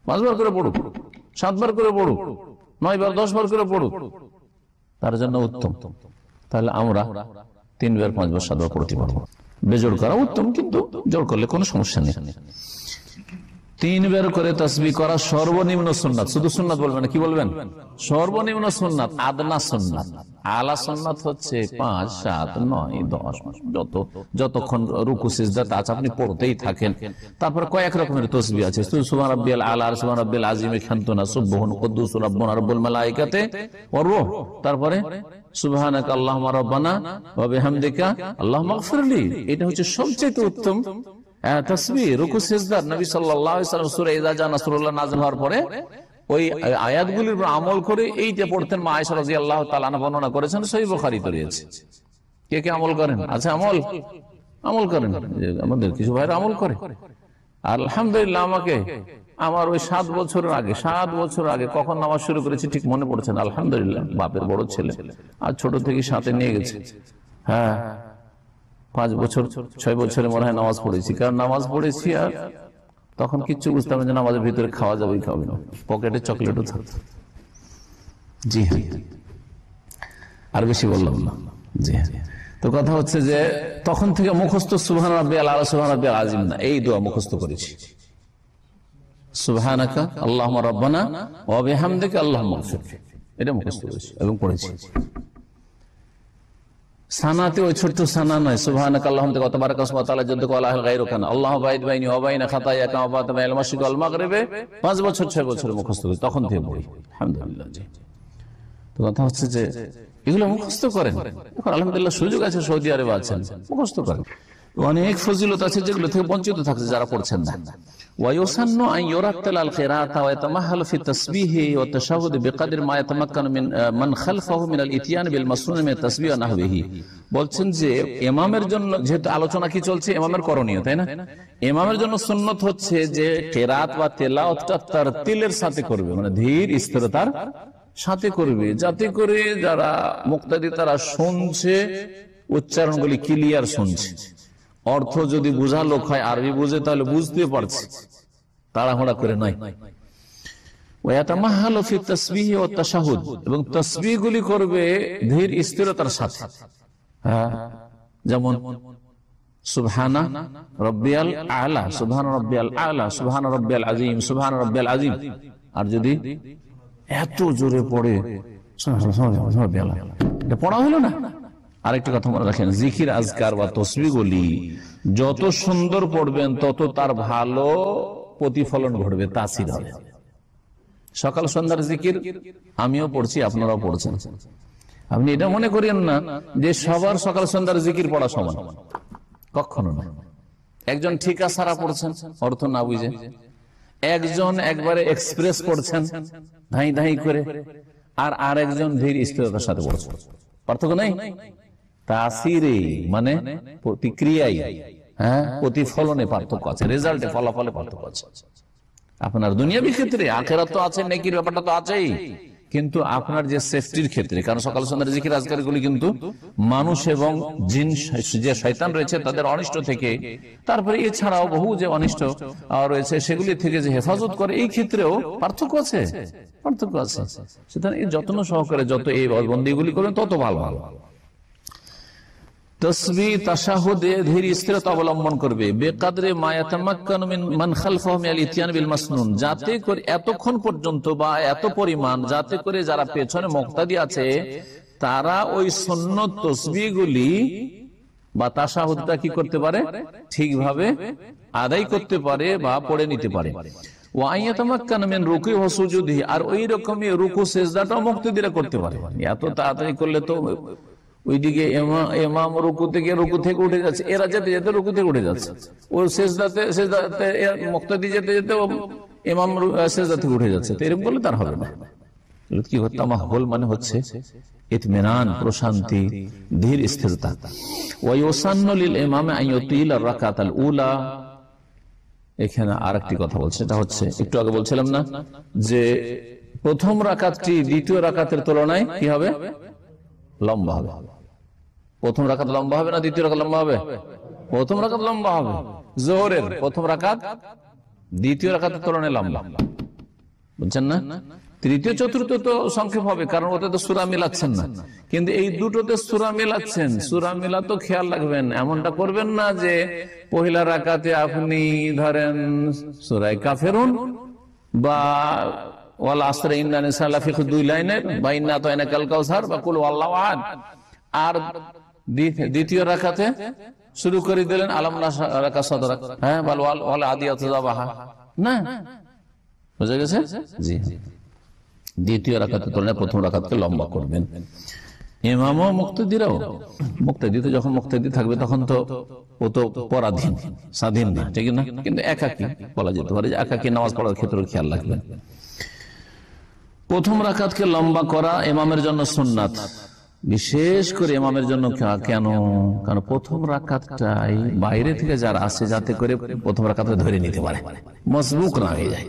5 বার করে পড়ুক, 7 বার করে পড়ুক, 9 বার, 10 বার করে পড়ুক, তার জন্য উত্তম। তাহলে আমরা 3 বার, 5 বার, 7 বার পড়তে পারবো। বেজোড় করা উত্তম, কিন্তু জোর করলে কোনো সমস্যা নেই। 3 বার করে তাসবিহ করা সর্বনিম্ন সুন্নাত। শুধু সুন্নাত বলবেন না, কি বলবেন? সর্বনিম্ন সুন্নাত, আদনা সুন্নাত। আলা সুন্নাত হচ্ছে 5, 7, 9, 10, যতক্ষণ রুকু সিজদা আছে আপনি পড়তেই থাকেন। তারপর কয়েক রকমের তাসবিহ আছে। সুবহান রাব্বিয়াল আলা, সুবহান রাব্বিল আযীম, খান্তনা, সুবহান কুদ্দুস রাব্বুনা রাব্বুল মালায়েকাতে ওয়ার রূহ। তারপরে সুবহানাকা আল্লাহুম্মা রাব্বানা ওয়া বিহামদিকা আল্লাহুম্মা ইগফিরলি। এটা হচ্ছে সবচেয়ে উত্তম তাসবিহ রুকু সিজদার। নবী সাল্লাল্লাহু আলাইহি ওয়াসাল্লাম সূরা ইযা জা নাসরুল্লাহ নাযিল হওয়ার পরে ওই আয়াতগুলির উপর আমল করে এইটা পড়তেন। মা আয়েশা রাদিয়াল্লাহু তাআলা আনহা বর্ণনা করেছেন, সহিহ বুখারীতে রয়েছে। কে কে আমল করেন? আচ্ছা, আমল করেন, আমাদের কিছু ভাইরা আমল করে। আলহামদুলিল্লাহ, আমাকে আমার ওই 7 বছর আগে কখন নামাজ শুরু করেছি ঠিক মনে পড়ছে না। আলহামদুলিল্লাহ, বাপের বড় ছেলে, আর ছোট থেকে সাথে নিয়ে গেছে। হ্যাঁ, 5 বছর 6 বছরে মনে হয় নামাজ পড়েছি। কারণ নামাজ পড়েছি আর তখন কিচ্ছু বুঝতাম না যে নামাজের ভিতরে খাওয়া যাবে কি খাবে না, পকেটে চকলেটও থাকতো। জি হ্যাঁ, আর বেশি বললাম না। জি হ্যাঁ, তো কথা হচ্ছে যে তখন থেকে মুখস্থ সুবহান রাব্বিয়াল আলা, সুবহান রাব্বিয়াল আযীম না, এই দোয়া মুখস্থ করেছি। সুবহানাকা আল্লাহুম্মা রাব্বানা ওয়া বিহামদিকা আল্লাহুম্মা ইগফিরলি, এটা মুখস্থ করেছি এবং পড়েছি। সানাতে ওই ছোট্ট সানা নয়, সুবহানাকা আল্লাহুম্মা ওয়া তাবারাকা ইসমুকা ওয়া তাআলা জাদ্দুকা ওয়া লা ইলাহা গায়রুকা, আল্লাহু বাইদ বাইনি ওয়া বাইনা খাতায়াকা ওয়া বা'দ বাইনাল মাশরিকি ওয়াল মাগরিবে 5 বছর 6 বছর মুখস্থ করেছি, তখন থেকে পড়ি। আলহামদুলিল্লাহ। জি, তো কথা হচ্ছে যে এগুলো মুখস্থ করেন। এখন আলহামদুলিল্লাহ সুযোগ আছে, সৌদি আরবে আছেন, মুখস্থ করেন। অনেক ফজিলত আছে যেগুলো থেকে বঞ্চিত থাকছে যারা পড়ছেন না। ওয়ায়ুসান্নু আন ইউরাত্তাল আল কিরাআতা ওয়া ইয়াতামাহালু ফি তাসবিহি ওয়া তাশাহুদি বিকদর মা ইয়াতামাক্কানু মিন মান খালফাহু মিন আল ইতিয়ান বিল মাসনুন মিন তাসবিহ ওয়া নাহবিহি। বলছেন যে ইমামের জন্য, যেহেতু আলোচনা কি চলছে ইমামের করণীয়, তাই না? ইমামের জন্য সুন্নাত হচ্ছে যে কিরাত বা তেলাওয়াতটা তারতিলের সাথে করবে, মানে ধীর স্থিরতার সাথে করবে, যাতে করে যারা মুক্তাদি তারা শুনছে উচ্চারণগুলি ক্লিয়ার শুনছে। অর্থ যদি বোঝা লোক হয়, আরবি বুঝে, তাহলে বুঝতে পারছে, তাড়াহুড়া করে নয়। ওয়াতামাহালু ফি তাসবিহ ওয়া তাশাহুদ, এবং তাসবিহগুলি করবে ধীর স্থিরতার সাথে। হ্যাঁ, যেমন সুবহানা রাব্বিয়াল আলা, সুবহান রাব্বিয়াল আলা, সুবহান রাব্বিয়াল আযীম, সুবহান রাব্বিয়াল আযীম। আর যদি এত জোরে পড়ে এটা পড়া হলো না। আরেকটি কথা মনে রাখেন, জিকির আজকার বা তসবিহগুলি যত সুন্দর পড়বেন তত তার ভালো প্রতিফলন ঘটবে, তাসির হবে। সকাল সন্ধ্যার জিকির আমিও পড়ছি, আপনারাও পড়ছেন। আপনি এটা মনে করেন না যে সবার সকাল সন্ধ্যার জিকির পড়া সমান, কখনো না। একজন ঠিকা সারা পড়ছেন অর্থ না বুঝে, একজন একবারে এক্সপ্রেস পড়ছেন ধাই ধাই করে, আর আরেকজন ধীর স্থিরতার সাথে পড়ছেন। পার্থক্য নেই? তাসিরে মানে প্রতিক্রিয়ায়, হ্যাঁ, প্রতিফলনে পার্থক্য আছে, রেজাল্টে ফলাফলে পার্থক্য আছে। আপনার দুনিয়াবী ক্ষেত্রে, আখেরাত তো আছে, নেকির ব্যাপারটা তো আছেই, কিন্তু আপনার যে সেফটির ক্ষেত্রে, কারণ সকাল সন্ধ্যার জিকির আজকারগুলি কিন্তু মানুষ এবং জিন, যে শয়তান রয়েছে তাদের অনিষ্ট থেকে, তারপরে এছাড়াও বহু যে অনিষ্ট রয়েছে সেগুলি থেকে যে হেফাজত করে, এই ক্ষেত্রেও পার্থক্য আছে, পার্থক্য আছে। সুতরাং এই যত্ন সহকারে যত এই বন্দিগুলি করবেন তত ভালো ভালো। তাসবিহ তাশাহুদে ধীর স্থিরতা অবলম্বন করবে, বেকাদরে মা ইয়াতামাক্কানু মিন মান খালফাহু মিনাল ইতিয়ান বিল মাসনুন, যাতে করে এতক্ষণ পর্যন্ত বা এত পরিমাণ, যাতে করে যারা পেছনে মুক্তাদি আছে তারা ওই সুন্নত তাসবিহগুলি বা তাশাহুদটা কি করতে পারে, ঠিকভাবে আদায় করতে পারে বা পড়ে নিতে পারে। ওয়া আয়াতামাক্কানু মিন রুকুই ওয়া সুজুদি, আর ওই রকমই রুকু সিজদাটাও মুক্তাদিরা করতে পারে। এত তাড়াতাড়ি করলে তো ওইদিকে ইমাম রুকু থেকে উঠে যাচ্ছে, এরা যেতে যেতে রুকু থেকে উঠে যাচ্ছে, ও সেজদাতে মুক্তাদি যেতে যেতে ইমাম সেজদা থেকে উঠে যাচ্ছে। তো এরকম করলে তার হবে না। কি তামাহুল মানে হচ্ছে ইতমিনান, প্রশান্তি, ধীর স্থিরতা। ওয়া ইউসান্নু লিল ইমামি আন ইউতিলা রাকাতাল উলা। এখানে আরেকটি কথা বলছে, এটা হচ্ছে একটু আগে বলছিলাম না যে প্রথম রাকাতটি দ্বিতীয় রাকাতের তুলনায় কি হবে, লম্বা হবে। প্রথম রাকাত লম্বা হবে না দ্বিতীয় রাকাত লম্বা হবে? প্রথম রাকাত লম্বা হবে। যোহরের প্রথম রাকাত দ্বিতীয় রাকাতের তুলনায় লম্বা, বুঝছেন না? তৃতীয় চতুর্থ তো সংক্ষেপ হবে, কারণ ওতে তো সূরা মিলাচ্ছেন না, কিন্তু এই দুটোতে সূরা মিলাচ্ছেন। সূরা মিলা তো খেয়াল রাখবেন, এমনটা করবেন না যে পহিলা রাকাতে আপনি ধরেন সূরা কাফিরুন বা ওয়াল আসর ইন্না লিল লাফি দুই লাইনের, বা ইন্না আতাইনাকাল কাউসার বা কুল আল্লাহু আহাদ, আর দ্বিতীয় রাকাতে শুরু করে দিলেন আলাম নাশরাকা সাদরাক, হ্যাঁ, বল ওয়াল আদিয়াত যাবাহা, না, বুঝা গেছে? জি, দ্বিতীয় রাকাতের তুলনায় প্রথম রাকাতকে লম্বা করবেন। ইমামও মুক্তাদিরাও, মুক্তাদিতে যখন মুক্তাদি থাকবে তখন তো ও তো পরাধীন, স্বাধীন না, ঠিক না? কিন্তু একাকী বলা যেতে পারে যে একাকী নামাজ পড়ার ক্ষেত্রে খেয়াল রাখবেন। প্রথম রাকাতকে লম্বা করা ইমামের জন্য সুন্নাত, বিশেষ করে ইমামের জন্য। কেন? কারণ প্রথম রাকাতটাই বাইরে থেকে যারা আসে যাতে করে প্রথম রাকাতটা ধরে নিতে পারে, মসবুক না হয়ে যায়।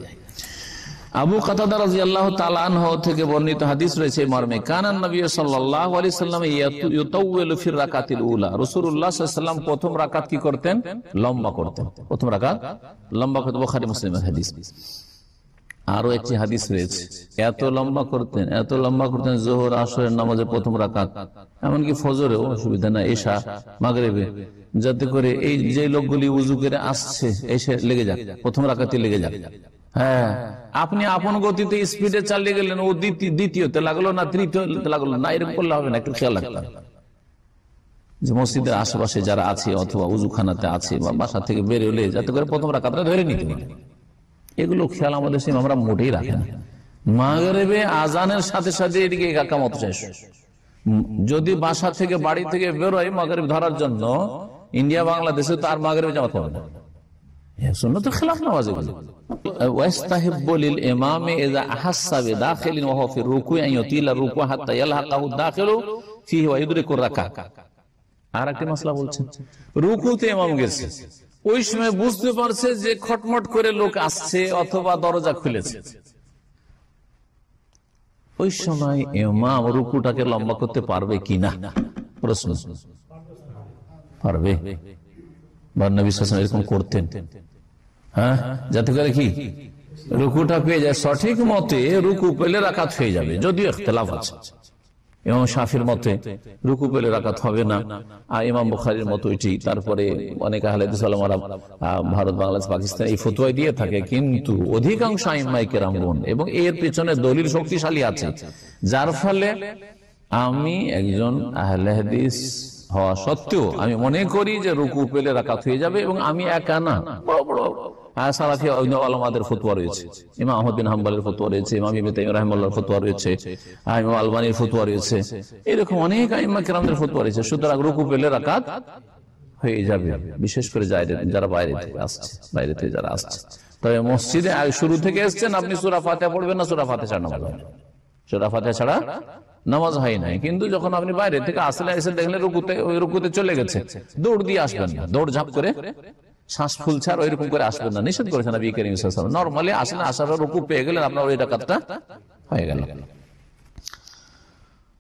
আবু কাতাদা রাদিয়াল্লাহু তাআলা আনহু থেকে বর্ণিত হাদিস রয়েছে মর্মে, কানান নবী সাল্লাল্লাহু আলাইহি সাল্লাম ইয়াতাওয়ালু ফির রাকাতিল উলা, রাসূলুল্লাহ সাল্লাল্লাহু আলাইহি ওয়াসাল্লাম প্রথম রাকাত কি করতেন, লম্বা করতেন। প্রথম রাকাত লম্বা করতেন, বুখারী মুসলিমের হাদিস। আরো একটি হাদিস রয়েছে, এত লম্বা করতেন যোহর আসরের নামাজের প্রথম রাকাত, এমনকি ফজরেও অসুবিধা না, এশা মাগরিবে, যাতে করে এই যে লোকগুলি উযু করে আসছে এসে লেগে যাক, প্রথম রাকাতে লেগে যাক। হ্যাঁ, আপনি আপন গতিতে স্পিডে চালিয়ে গেলেন, ও দ্বিতীয়তে লাগলো না, তৃতীয়তে লাগলো না, এরকম করলে হবে না, একটু খেয়াল রাখতে হবে। যে মসজিদের আশেপাশে যারা আছে অথবা উযুখানাতে আছে বা বাসা থেকে বেরোলে যাতে করে প্রথম রাকাতটা ধরে নিতে পারে, এগুলো খেয়াল আমাদের সে আমরা মোটেই রাখি না। মাগরিবে আজানের সাথে সাথে এদিকে একামত শেষ। যদি বাসা থেকে বাড়ি থেকে বেরোয় মাগরিব ধরার জন্য ইন্ডিয়া বাংলাদেশে, তার মাগরিবে জামাত হবে না, সুন্নাতের খেলাফ নামাজ এগুলো। ওয়াস্তাহিব্বু লিল ইমামি ইযা আহাসসা বিদাখিলিন ওয়া হুয়া ফি রুকুই আন ইউতিলা রুকু হাত্তা ইয়ালহাকাহু দাখিলু ফিহি ওয়া ইউদরিকুর রাকা। আর একটা মাসলা বলছেন, রুকুতে ইমাম গেছে, ওই সময় বুঝতে পারছে যে খটমট করে লোক আসছে অথবা দরজা খুলেছে, ওই সময় ইমাম রুকুটাকে লম্বা করতে পারবে কিনা? প্রশ্ন। পারবে। বা নবী সাল্লাল্লাহু আলাইহি ওয়াসাল্লাম এরকম করতেন, হ্যাঁ, যাতে করে কি রুকুটা পেয়ে যায়, সঠিক মতে রুকু পেলে রাকাত হয়ে যাবে, যদিও ইখতিলাফ আছে। ইমাম শাফির মতে রুকু পেলে রাকাত হবে না, আর ইমাম বুখারীর মতো এটি। তারপরে অনেক আহলে হাদিস ওলামারা ভারত, বাংলাদেশ, পাকিস্তান এই ফতোয়া দিয়ে থাকে, কিন্তু অধিকাংশ আইম্মায়ে কেরামগণ এবং এর পেছনে দলিল শক্তিশালী আছে, যার ফলে আমি একজন আহলে হাদিস হওয়া সত্ত্বেও আমি মনে করি যে রুকু পেলে রাকাত হয়ে যাবে। এবং আমি একা না, বড় বড় সালাফি ওলামাদের ফতোয়া রয়েছে, ইমাম আহমদ বিন হাম্বলের ফতোয়া রয়েছে, ইমাম ইবনে তাইমিয়া রাহিমাহুল্লাহর ফতোয়া রয়েছে, ইমাম আলবানীর ফতোয়া রয়েছে, এরকম অনেক আইম্মা কেরামদের ফতোয়া রয়েছে। সুতরাং রুকু পেলে রাকাত হয়ে যাবে, বিশেষ করে যারা বাইরে থেকে আসছে, বাইরে থেকে যারা আসছে। তবে মসজিদে শুরু থেকে এসছেন, আপনি সূরা ফাতিহা পড়বেন না, সূরা ফাতিহা ছাড়া নামাজ হয় না, সূরা ফাতিহা ছাড়া নামাজ হয় নাই। কিন্তু যখন আপনি বাইরে থেকে আসলে এসে দেখলেন রুকুতে চলে গেছে, দৌড় দিয়ে আসবেন না, দৌড় ঝাঁপ করে শ্বাস ফুলছে আর ওইরকম করে আসবেন না, নিষেধ করেছেন নবী করিম সাল্লাল্লাহু আলাইহি ওয়াসাল্লাম। নরমালি আসলে আসার রুকু পেয়ে গেলেন, আপনার ওই রাকাতটা হয়ে গেল।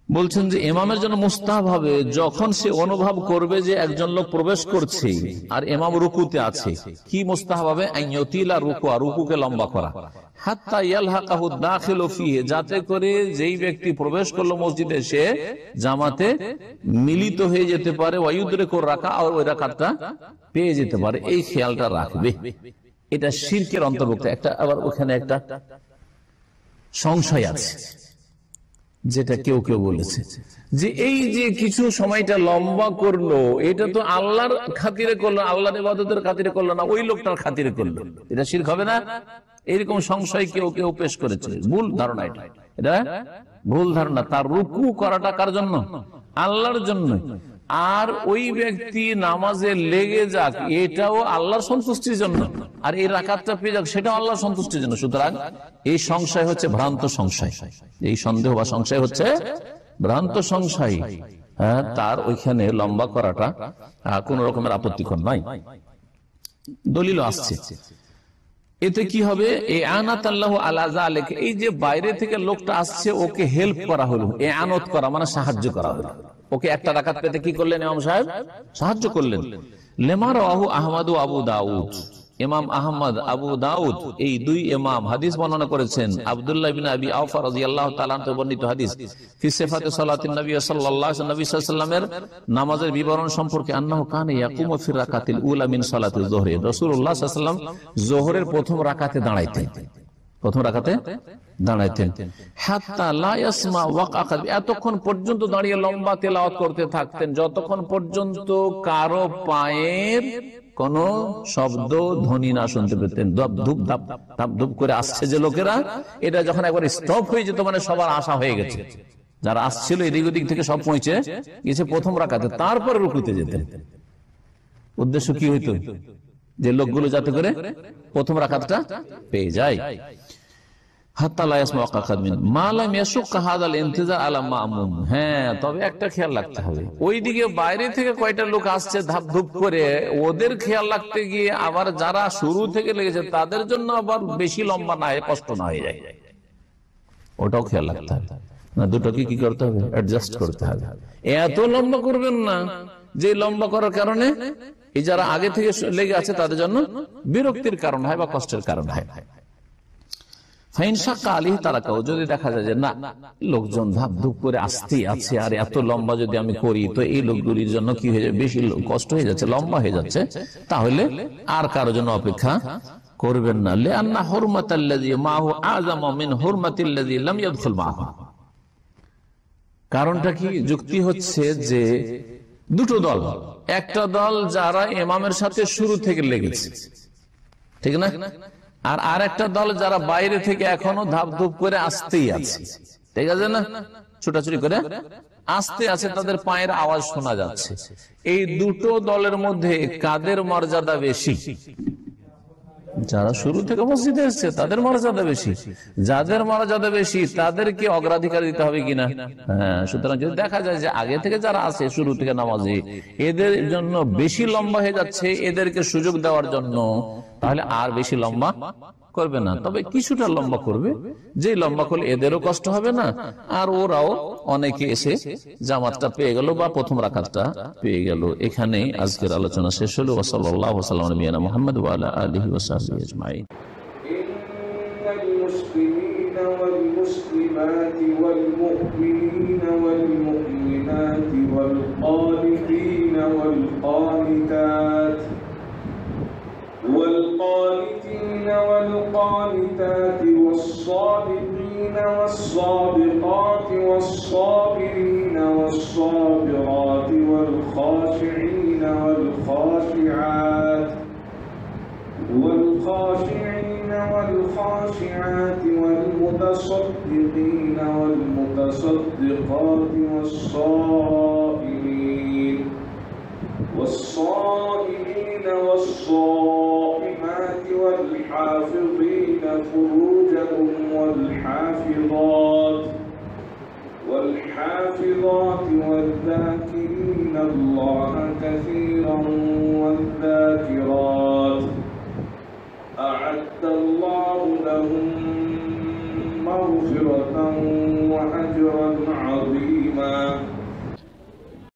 বলছেন যে ইমামের জন্য মুস্তাহাব হবে যখন সে অনুভব করবে যে একজন লোক প্রবেশ করছে আর ইমাম রুকুতে আছে, কি মুস্তাহাব হবে? আইয়ুতিলা রুকুয়া, রুকুকে লম্বা করা, হাত্তা ইয়ালহাকাহু দাখিলু ফিহি, যাতে করে যেই ব্যক্তি প্রবেশ করলো মসজিদে সে জামাতে মিলিত হয়ে যেতে পারে, ওয়ায়ুদরিকু রাকা, আর ওই রাকাতটা পেয়ে যেতে পারে, এই খেয়ালটা রাখবে। এটা শিরকের অন্তর্ভুক্ত। একটা আবার ওখানে একটা সংশয় আছে, যেটা কেউ কেউ বলেছে যে এই যে কিছু সময়টা লম্বা করলো, এটা তো আল্লাহর খাতিরে করলো, আল্লাহর ইবাদতের খাতিরে করলো না, ওই লোকটার খাতিরে করলো, এটা শিরক হবে না? এরকম সংশয় কেউ কেউ পেশ করেছে। ভুল ধারণা, এটা ভুল ধারণা। তার রুকু করাটা কার জন্য? আল্লাহর জন্য। আর ওই ব্যক্তি নামাজে লেগে যাক, এটাও আল্লাহর সন্তুষ্টির জন্য, আর এই রাকাতটা পেয়ে যাক, সেটাও আল্লাহর সন্তুষ্টির জন্য। সুতরাং এই সংশয় হচ্ছে ভ্রান্ত সংশয়, এই সন্দেহ বা সংশয় হচ্ছে ভ্রান্ত সংশয়। তার ওইখানে লম্বা করাটা কোন রকমের আপত্তিকর নাই, দলিল আসছে। এতে কি হবে? এই যে বাইরে থেকে লোকটা আসছে, ওকে হেল্প করা হলো, আনত করা মানে সাহায্য করা হলো। ওকে একটা রাকাত পেতে কি করলেন ইমাম সাহেব? সাহায্য করলেন। লেমা রাওয়াহু আহমদ ও আবু দাউদ, ইমাম আহমদ, আবু দাউদ, এই দুই ইমাম হাদিস বর্ণনা করেছেন। আব্দুল্লাহ ইবনে আবি আওফা রাদিয়াল্লাহু তাআলা আনহু বর্ণিত হাদিস, ফি সিফাতি সালাতিন নবী সাল্লাল্লাহু আলাইহি ওয়াসাল্লাম, নামাজের বিবরণ সম্পর্কে, আন্নাহু কানা ইয়াকুমু ফি রাকাতিল উলা মিন সালাতিল যুহরি, রাসূলুল্লাহ সাল্লাল্লাহু আলাইহি ওয়াসাল্লাম যোহরের প্রথম রাকাতে দাঁড়াইতেন, প্রথম রাকাতে দাঁড়াইতেন। হাত্তা লা ইয়াসমা ওয়াকআ, এতক্ষণ পর্যন্ত দাঁড়িয়ে লম্বা তেলাওয়াত করতে থাকতেন যতক্ষণ পর্যন্ত কারো পায়ের কোন শব্দ ধ্বনি না শুনতে পেতেন। ধুপ করে আসছে যে লোকেরা, এটা যখন একবার স্টপ হয়ে যেত, মানে সবার আশা হয়ে গেছে, যারা আসছিল এদিক ওদিক থেকে সব পৌঁছে গেছে প্রথম রাকাতে, তারপর রুকুতে যেতেন। উদ্দেশ্য কি হইতো? যে লোকগুলো যাতে করে প্রথম রাকাতটা পেয়ে যায়। হ্যাঁ, তবে একটা খেয়াল রাখতে হবে, ওইদিকে বাইরে থেকে কয়টা লোক আসছে ধাপ ধুপ করে, ওদের খেয়াল রাখতে গিয়ে আবার যারা শুরু থেকে লেগেছে তাদের জন্য আবার বেশি লম্বা না হয়, কষ্ট না হয়ে যায়, ওটাও খেয়াল রাখতে হবে। না, দুটোকে কি করতে হবে? অ্যাডজাস্ট করতে হবে। এত লম্বা করবেন না যে লম্বা করার কারণে এই যারা আগে থেকে লেগে আছে তাদের জন্য বিরক্তির কারণ হয় বা কষ্টের কারণ হয়। যদি দেখা যায় যে না, লোকজন ধাপ ধুপ করে আসতে আছে, আর এত লম্বা যদি আমি করি তো এই লোকগুলির জন্য কি হয়ে যাবে? বেশি কষ্ট হয়ে যাচ্ছে, লম্বা হয়ে যাচ্ছে, তাহলে আর কারো জন্য অপেক্ষা করবেন না। লিআন্না হুরমাতাল্লাযী মাহু আযামু মিন হুরমাতিল্লাযী লাম ইয়াদখুল মাহু। কারণটা কি? যুক্তি হচ্ছে যে দুটো দল, একটা দল যারা ইমামের সাথে শুরু থেকে লেগেছে, ঠিক না, আর আরেকটা দল যারা বাইরে থেকে এখনো ধাপ ধুপ করে আসতেই আছে, ঠিক আছে না, ছোটাছুটি করে আসতে আছে, তাদের পায়ের আওয়াজ শোনা যাচ্ছে। এই দুটো দলের মধ্যে কাদের মর্যাদা বেশি? যারা শুরু থেকে মসজিদে এসছে তাদের মর্যাদা বেশি। যাদের মর্যাদা বেশি তাদেরকে অগ্রাধিকার দিতে হবে কিনা? হ্যাঁ। সুতরাং যদি দেখা যায় যে আগে থেকে যারা আছে শুরু থেকে নামাজি, এদের জন্য বেশি লম্বা হয়ে যাচ্ছে, এদেরকে সুযোগ দেওয়ার জন্য, তাহলে আর বেশি লম্বা করবে না, তবে কিছুটা লম্বা করবে, যে লম্বা করলে এদেরও কষ্ট হবে না, আর ওরাও অনেকে এসে জামাতটা পেয়ে গেল বা প্রথম রাকাতটা পেয়ে গেল। এখানে আজকের আলোচনা শেষ হলো। সাল্লাল্লাহু আলাইহি ওয়া সাল্লাম নবিয়ানা মুহাম্মদ ওয়া আলা আলিহি ওয়া সাহবিহি আজমাইন। والمؤمنات والمؤمنين والمؤمنات والقانتين والقانتات والصادقين والصادقات والصابرين والصابرات والخاشعين والخاشعات والمتصدقين والمتصدقات والصائمين والصائمات والحافظين فروجهم والحافظات والذاكرين الله